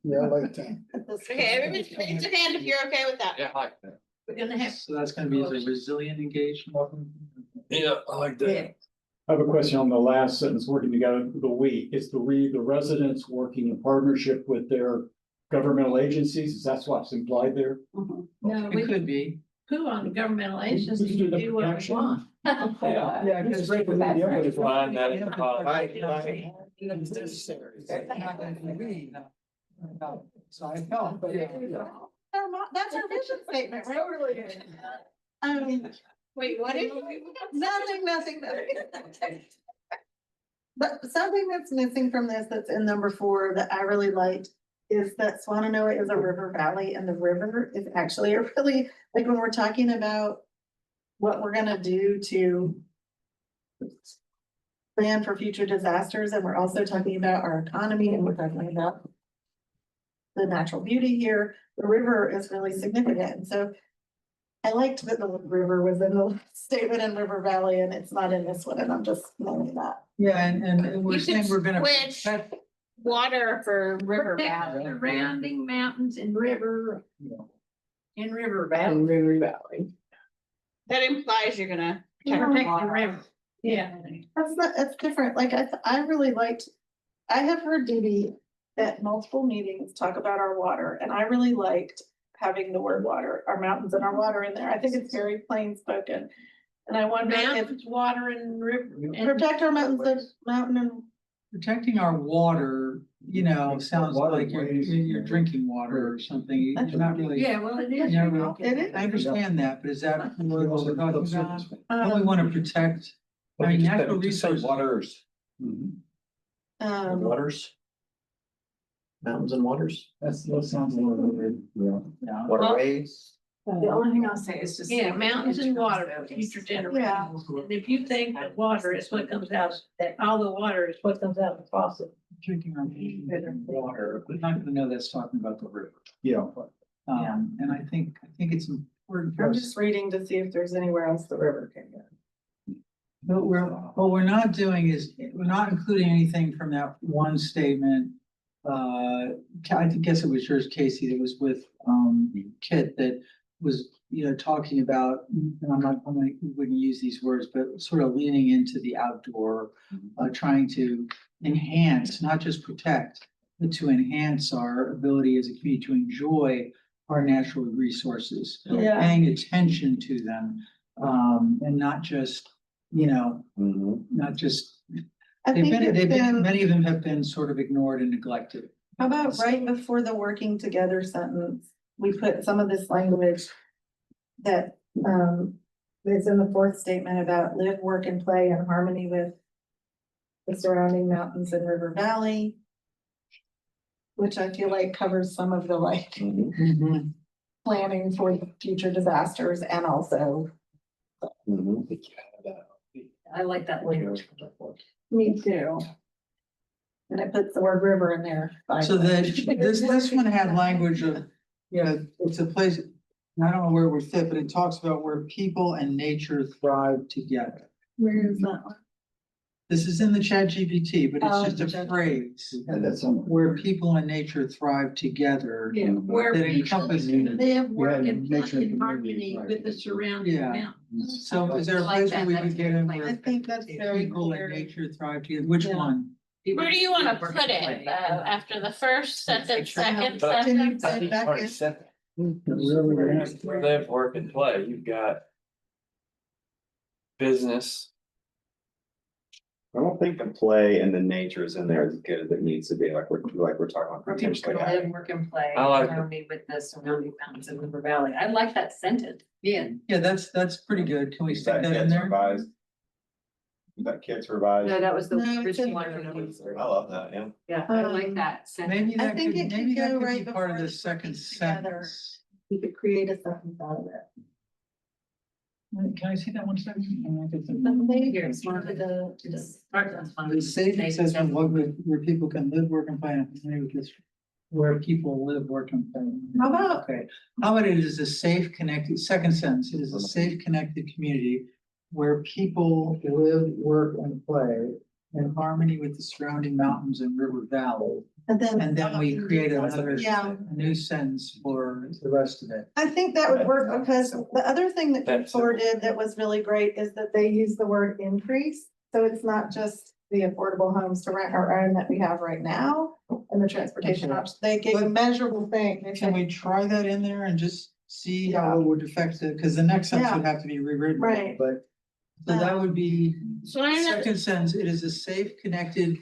Yeah, I like that. Okay, everybody, raise your hand if you're okay with that. Yeah, I like that. We're gonna have. So that's gonna be the resilient engagement. Yeah, I like that. I have a question on the last sentence, working together, the we, is the residents working in partnership with their governmental agencies? Is that what's implied there? No, It we could be. put on the governmental agencies We do to the do what we protection. want. Yeah, because right with the other. Find that in the So I felt, but. That's our vision statement, right? Wait, what is? Nothing. But something that's missing from this, that's in number 4 that I really liked, is that Swannanoa is a river valley and the river is actually a really, like when we're talking about what we're gonna do to plan for future disasters, and we're also talking about our economy and we're talking about the natural beauty here, the river is really significant. And so I liked that the river was in the statement in River Valley and it's not in this one, and I'm just knowing that. Yeah, and we're You could saying we're gonna. switch water for River Protect Valley. surrounding mountains and river. In River And Valley. River Valley. That implies you're gonna Protect protect the the river. Yeah. That's different. Like, I really liked, I have heard Dee at multiple meetings talk about our water, and I really liked having the word water, our mountains and our water in there. I think it's very plain spoken. And I wonder if Mountains, water and river. and- protect our mountains, mountain and Protecting our water, sounds Water like you're ways. drinking water or something. You're not really. Yeah, well, it is. you're not really- it is. I understand that, but is that what we're talking about? Don't we Um, want to protect, I mean, natural resources. Waters. Waters. Mountains and waters, That sounds a little weird. Yeah. waterways. The only thing I'll say is just. Yeah, mountains and water for future generations. And if you think that water is what comes out, that all the water is what comes out of the faucet. Drinking our water, we're not gonna know that's talking about the river. Yeah. And I think it's important for I'm us. just reading to see if there's anywhere else the river can go. But what we're not doing is, we're not including anything from that one statement. I guess it was yours, Casey, that was with, Kit, that was, talking about, and wouldn't use these words, but sort of leaning into the outdoor, trying to enhance, not just protect, but to enhance our ability as a community to enjoy our natural resources. Yeah. Paying attention to them, and not just, not just. I think Many of them have been sort of ignored and neglected. how about right before the working together sentence, we put some of this language that is in the fourth statement about live, work, and play in harmony with the surrounding mountains and river valley, which I feel like covers some of the planning for future disasters and also. I like that language. Me too. And it puts the word river in there. So this one had language of, it's a place, I don't know where it would fit, but it talks about where people and nature thrive together. Where is that one? This is in the chat GPT, but Oh, it's just a phrase, And that's on. where people and nature thrive together. Yeah, where That people encompasses- live, work, Yeah, and play nature and in harmony community, right. with the surrounding Yeah. mountains. So is there a I like place that. where we That's could get in I where think that's very people clear. and nature thrive together? Which Yeah. one? Where do you wanna put it, after the first sentence, second But- Can you sentence? say back in? Live, work and play, you've got. Business. I don't think the play and the nature is in there as good as it needs to be, like we're talking about. Where people can potentially live, adding. work and play I like in it. harmony with the surrounding mountains and river valley. I like that sentence. Yeah. Yeah, that's pretty good. Can we Is stick that in kids there? revised? Is that kids revised? No, that was the No, it's original in one there. from the. I love that, yeah. Yeah, I like that sentence. Maybe I that think could, it could maybe that go could right be part of before the the second together. sentence. You could create a sentence out of it. Can I see that one second? Here, it's one of the, just start that one. The safe accessible where people can live, work and play. Where people live, work and play. How about- Okay, how about it is a safe, connected, second sentence, it is a safe, connected community. Where people live, work and play in harmony with the surrounding mountains and river valley. And then we create another, Yeah. a new sentence for the rest of it. I think that would work because the other thing that That's Q4 did that was really great is that they use the word increase. So it's not just the affordable homes to rent our own that we have right now and the transportation Okay. options. They gave a measurable thing. They Can said, we try that in there and just see how it would affect it, because the next sentence would have to be rewritten. Right. But, so that would be, So I'm not, second sentence, it is a safe, connected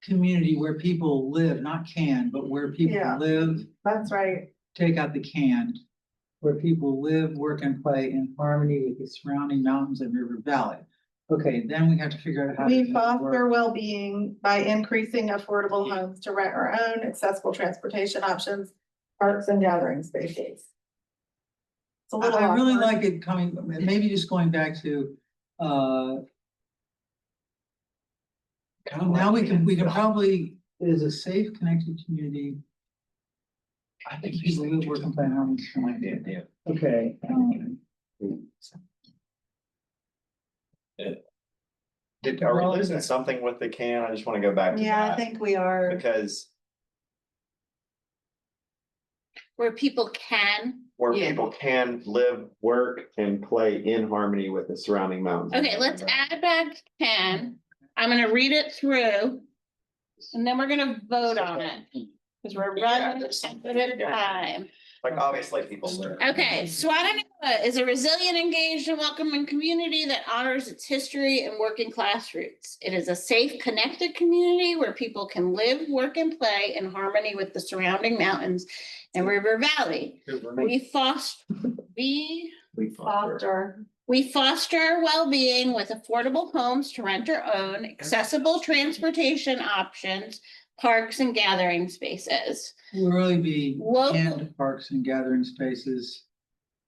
community where people live, not can, but where people Yeah. live, That's right. take out the can. Where people live, work and play in harmony with the surrounding mountains and river valley. Okay, then we have to figure out how. to We make it work. foster well-being by increasing affordable homes to rent our own, accessible transportation options, parks and gathering spaces. It's a little I really awkward. like it coming, maybe just going back to, now we can probably, it is a safe, connected community. I think people live, work and play in harmony. Okay. Are we losing something with the can? I just want to go back to Yeah, I that, think we are. because Where people can. where Yeah. people can live, work, and play in harmony with the surrounding mountains. Okay, let's add back can. I'm gonna read it through. And then we're gonna vote on it. Cause we're running at a time. Like, obviously, people live. Okay, Swannanoa is a resilient, engaged, and welcoming community that honors its history and working class roots. It is a safe, connected community where people can live, work, and play in harmony with the surrounding mountains and River Valley. We foster well-being with affordable homes to rent or own, accessible transportation options, parks, and gathering spaces. Will really be Local- and parks and gathering spaces.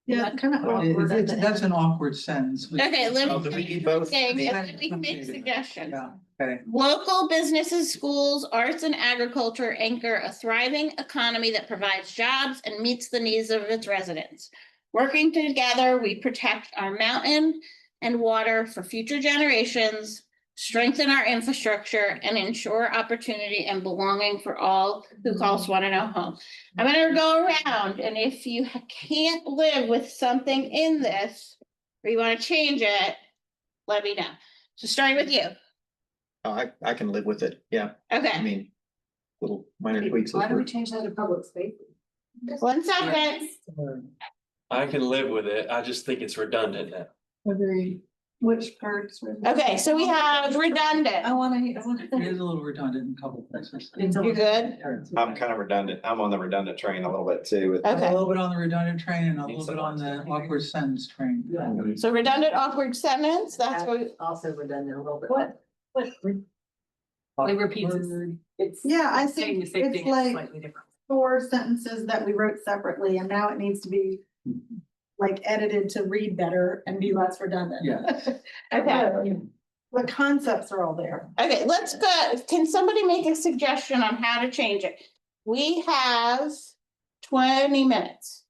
Yeah, kind of That's an awkward sentence. Okay, let Oh, me. do we need both? And then we can make suggestions. Yeah, okay. Local businesses, schools, arts, and agriculture anchor a thriving economy that provides jobs and meets the needs of its residents. Working together, we protect our mountain and water for future generations, strengthen our infrastructure, and ensure opportunity and belonging for all who call Swannanoa home. I'm gonna go around, and if you can't live with something in this, or you wanna change it, let me know. So starting with you. I can live with it, yeah, I Okay, mean, little minor tweaks. Why do we change that to public safety? 1 second. I can live with it. I just think it's redundant now. Which parts? Okay, so we have redundant. It is a little redundant in a couple places. You good? I'm kind of redundant. I'm on the redundant train a little bit too. with- Okay. A little bit on the redundant train and a little bit on the awkward sentence train. So redundant awkward sentence, that's what, Also redundant a little bit. What? It repeats, it's. Yeah, I saying think the same it's thing, like- slightly different. 4 sentences that we wrote separately, and now it needs to be like edited to read better and be less redundant. Yeah. okay. The concepts are all there. Okay, let's go. Can somebody make a suggestion on how to change it? We have 20 minutes.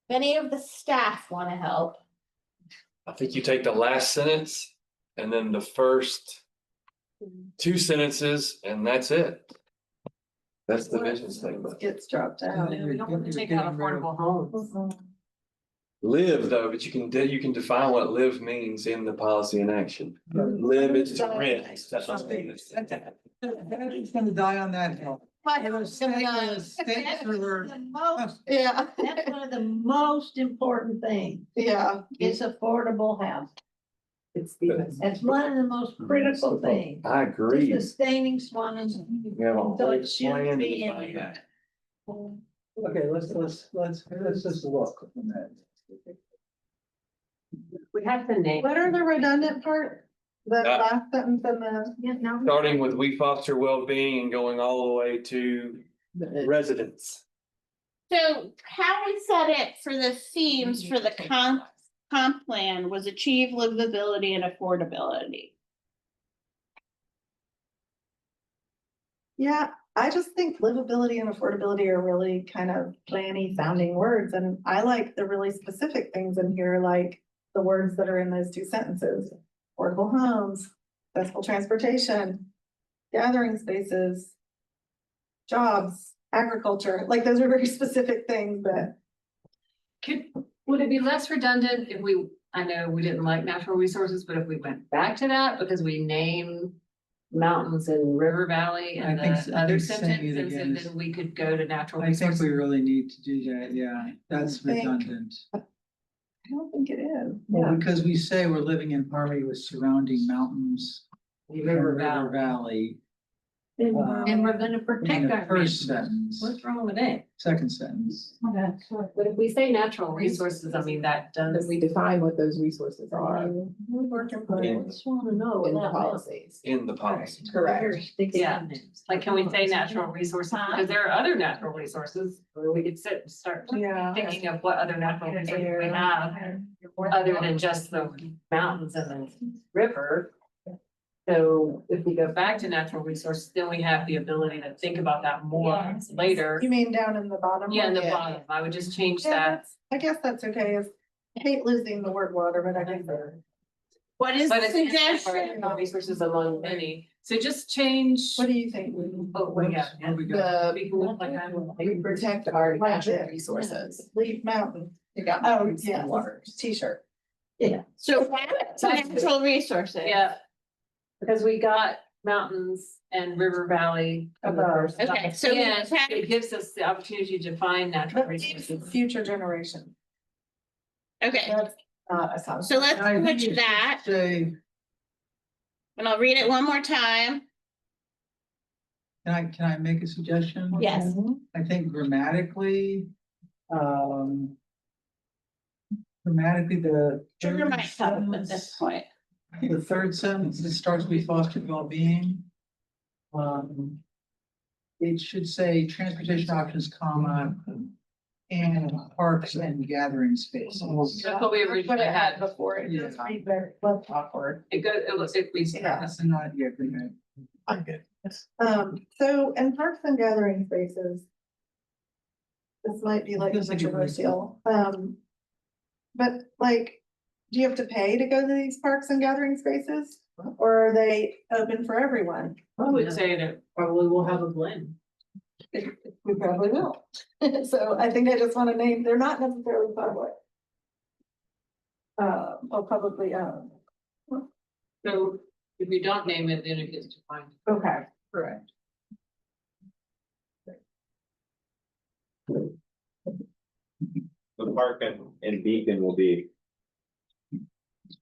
If any of the staff want to help? I think you take the last sentence and then the first 2 sentences, and that's it. That's the vision statement. Gets dropped out. We don't want to take out affordable homes. Live though, but you can define what live means in the policy in action. Live is to rent. That's what it means. It's gonna die on that hill. That's Yeah. one of the most important things, Yeah. is affordable housing. It's the. That's one of the most critical things. I agree. Sustaining Swannanoa. We have a So whole it should plan to be in define there. that. Okay, let's just look. We have to name. What are the redundant part? The Uh, last sentence and the. Yeah, no. Starting with we foster well-being and going all the way to residents. So how we set it for the themes for the comp plan was achieve livability and affordability. Yeah, I just think livability and affordability are really kind of planny sounding words, and I like the really specific things in here, like the words that are in those 2 sentences. Affordable homes, accessible transportation, gathering spaces, jobs, agriculture, like those are very specific things that. Would it be less redundant if we, I know we didn't like natural resources, but if we went back to that because we named mountains and river valley and I think the other saying it sentences, again and is- then we could go to natural I think resources? we really need to do that, yeah, that's I think- redundant. I don't think it is. Well, because we say we're living in harmony with surrounding mountains. and River Valley. valley. And we're gonna In protect the our. first sentence, What's wrong with that? second sentence. But if we say natural resources, I mean, that That does. we define what those resources are We work in in progress. Swannanoa. in the policies. In the policy. Correct. Yeah. Like, can we say natural resources? Because there are other natural resources where we could sit and start Yeah. thinking of what other natural resources we have, other than just the mountains and the river. So if we go back to natural resources, then we have the ability to think about that more later. You mean down in the bottom? Yeah, in the one? bottom, I would just change Yeah, that. I guess that's okay. I hate losing the word water, but I think they're. What is But the it's suggestion? natural resources among many, so just change. What do you think? Oh, well, yeah. Where we go? The, We can look like that. we protect our natural resources. Leaf mountain. You got Oh, mountains yeah, and waters. T-shirt. So that's natural resources. Yeah. Because we got mountains and river valley. in the first. Okay, so we And have- it gives us the opportunity to define natural But resources. future generation. Okay, That's not a sound. so let's I think switch you should that, Say, and I'll read it one more time. can I make a suggestion? Yes. I think grammatically, the. Trigger my third thumb at sentence- this point. The third sentence, it starts with foster well-being. It should say transportation options, comma, and parks and gathering spaces. That's what we originally had. Before it Yeah. just read very less awkward. It goes, it reads. Yeah. That's not yet good. I'm good. So in parks and gathering spaces. This might be like Feels like it was- controversial, but like, do you have to pay to go to these parks and gathering spaces? Or are they open for everyone? I would say that probably we'll have a blend. We probably will. So I think I just want to name, they're not necessarily public. Or publicly owned. So if we don't name it, then it gets defined. Okay, correct. The park and Beacon will be.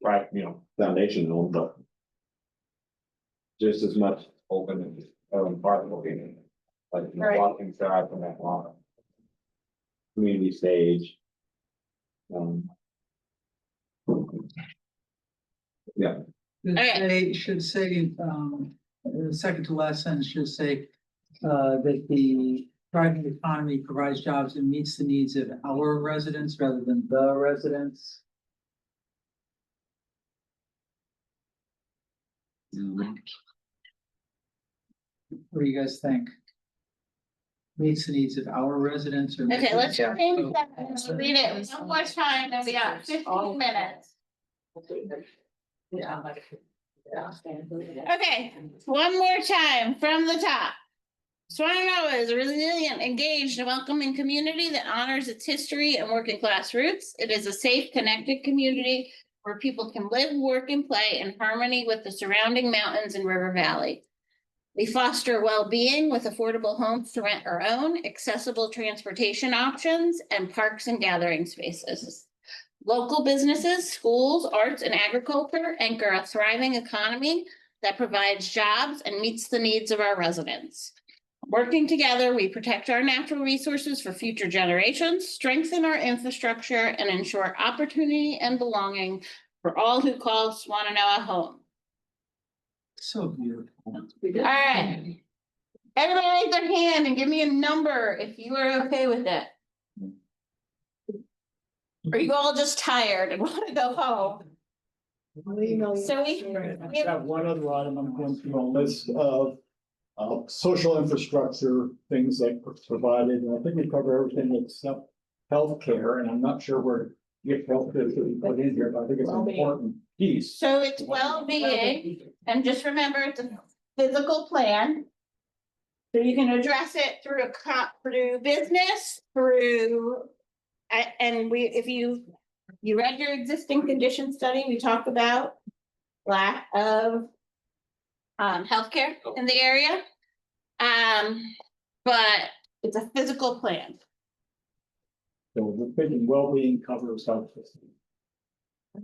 Right, foundational, but. Just as much open as park will be. Like Right. walking track and that lot. Community stage. Yeah, Should say, the second to last sentence should say, that the thriving economy provides jobs and meets the needs of our residents rather than the residents. What do you guys think? Meets the needs of our residents or? Okay, let's change that, and I'll read it one more time, and we got 15 minutes. Yeah. Okay, one more time from the top. Swannanoa is a resilient, engaged, and welcoming community that honors its history and working class roots. It is a safe, connected community where people can live, work, and play in harmony with the surrounding mountains and river valley. We foster well-being with affordable homes to rent or own, accessible transportation options, and parks and gathering spaces. Local businesses, schools, arts, and agriculture anchor a thriving economy that provides jobs and meets the needs of our residents. Working together, we protect our natural resources for future generations, strengthen our infrastructure, and ensure opportunity and belonging for all who call Swannanoa home. So beautiful. All right. Everybody raise their hand and give me a number if you are okay with it. Are you all just tired and want to go home? So I have one other item I'm going through a list of social infrastructure, things that are provided, and I think we cover everything except healthcare, and I'm not sure where if healthcare should be put in here, but I think it's an important piece. So it's well-being, and just remember, it's a physical plan. So you can address it through business, if you read your existing condition study, we talked about lack of healthcare in the area. But it's a physical plan. So the thinking well-being covers health.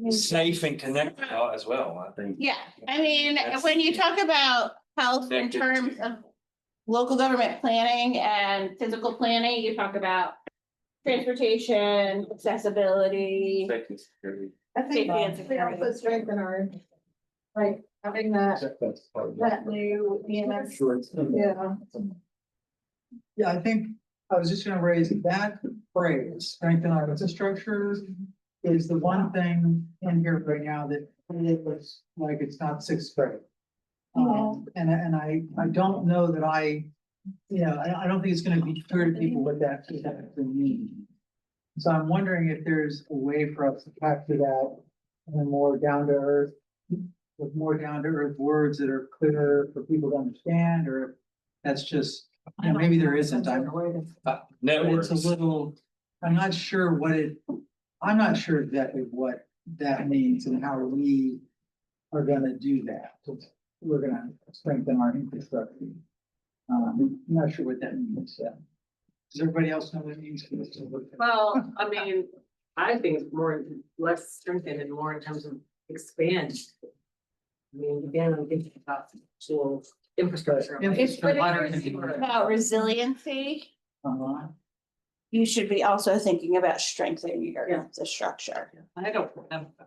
Safe and connected as well, I think. Yeah, I mean, when you talk about health in Connected terms to- of local government planning and physical planning, you talk about transportation, accessibility. Safety and security. I think Safety and we security. also strengthen our, like, having that, That's part of it. that new EMS, Sure, it's. yeah. Yeah, I think I was just gonna raise that phrase, strengthen our infrastructure is the one thing in here right now that it looks like it's not sixth grade. And I don't know that I don't think it's gonna be clear to people what that exactly means. So I'm wondering if there's a way for us to capture that in a more down to earth, with more down to earth words that are clearer for people to understand, or if that's just, maybe there isn't. But Networks. it's a little, I'm not sure I'm not sure exactly what that means and how we are gonna do that. We're gonna strengthen our infrastructure. I'm not sure what that means. Does everybody else know what it means? Well, I mean, I think it's less strengthened and more in terms of expand. I mean, again, I'm thinking about actual infrastructure. like It's what water it and is sewer. about resiliency. Uh-huh. You should be also thinking about strengthening your Yeah. infrastructure. I don't,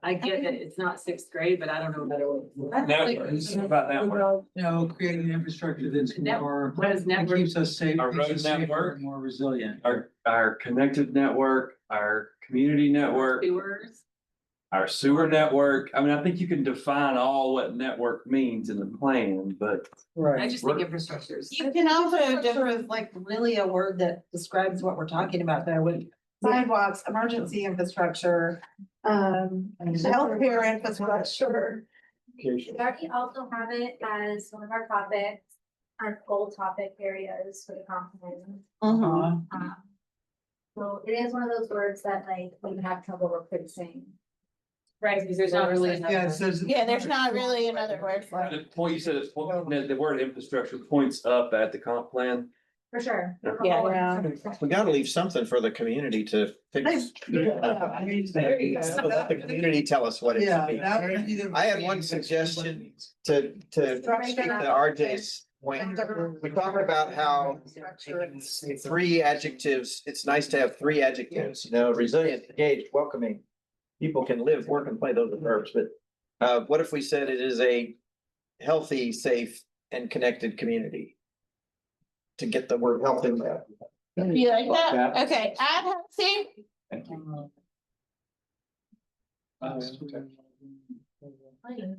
I get that it's not sixth grade, but I don't know better way. Networks, about network. Creating an infrastructure that's more, What is that network? keeps us safe, Our makes road us safer network. and more resilient. Our connected network, our community network, Sewers. our sewer network. I mean, I think you can define all what network means in the plan, but I Right. just think infrastructures. You can also Infrastructure is like really a word that describes what we're talking about there with sidewalks, emergency infrastructure, healthcare infrastructure. We already also have it as one of our topics, our goal topic areas for the conference. Mhm. So it is one of those words that like we would have trouble replacing. Right, because there's not really. Yeah, it says. Yeah, there's not really another word for it. the point you said, the word infrastructure points up at the comp plan. For sure. Yeah. We gotta leave something for the community to fix. I mean, there you go. So let the community tell us what it Yeah. should be. that would be the- I had one suggestion to speak to RJ's point. We talked about how three adjectives, it's nice to have three adjectives, resilient, engaged, welcoming. People can live, work, and play, those are verbs, but what if we said it is a healthy, safe, and connected community? To get the word health in there. You like that? Yeah. Okay, add healthy.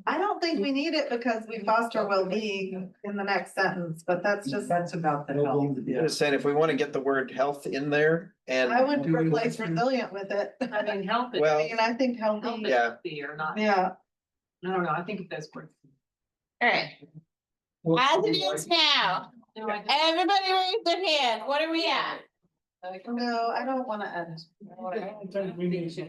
I don't think we need it because we foster well-being in the next sentence, but that's just, That's about the health. I was saying, if we want to get the word health in there and. I would replace resilient with it. I mean, health. Well, I mean, I think Health healthy, is Yeah. healthy or not. yeah. I don't know, I think of those words. Alright, as it is now, No, I just- everybody raise their hand. What are we at? No, I don't wanna add.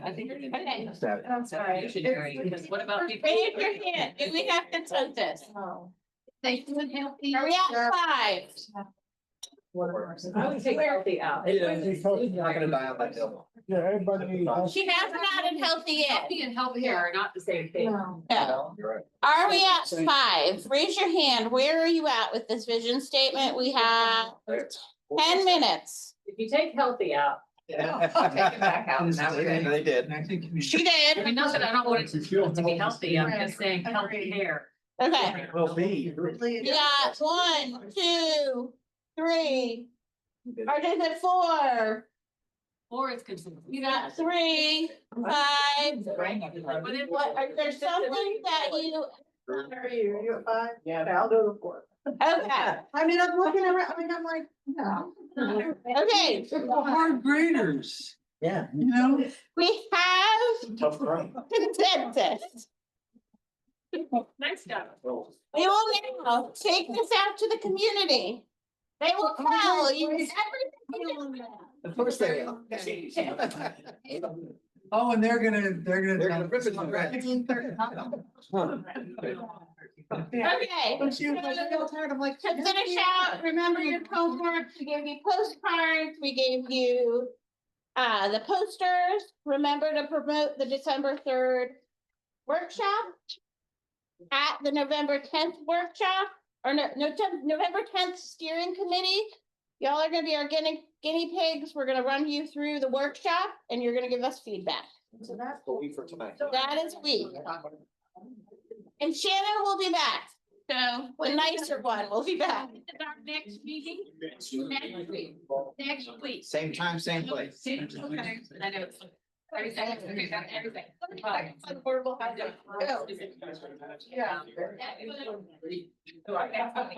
I think. Okay. I'm sorry. You should agree, because what about people? Raise your hand. Do we have consensus? Oh. Are we at 5? I would take healthy out. Not gonna die on that hill. Yeah, everybody. She hasn't added healthy yet. Healthy and healthy are not the same thing. No. No. You're right. Are we at 5? Raise your hand. Where are you at with this vision statement? We have 10 minutes. If you take healthy out. I'll take it back out. They did. Connected community. She I did. mean, not that I don't want it to be healthy, I'm just saying healthy hair. Okay. Will be. We got 1, 2, 3. Or is it 4? Or it's consistent. You got 3, 5. But it- What, are there something that you, Are you at 5? Yeah. I'll go to 4. okay, I mean, I'm looking around, I'm like, no. okay. Hard graders, Yeah. We have Tough crime. consensus. Nice job. We will now take this out to the community. They will tell you everything. Of course they will. oh, and they're gonna. They're gonna rip it to Okay. But you, I feel tired, I'm like. To finish out, remember your homework, we gave you postcards, we gave you the posters. Remember to promote the December 3rd workshop at the November 10th workshop, or November 10th steering committee. Y'all are gonna be our guinea pigs. We're gonna run you through the workshop and you're gonna give us feedback. So that's. What we for tonight. That is week. And Shannon will be back. So the nicer one will be back. Our next meeting, next week. Same time, same place. Okay, I know. Everything, everything. Affordable housing. Go. Yeah. Yeah.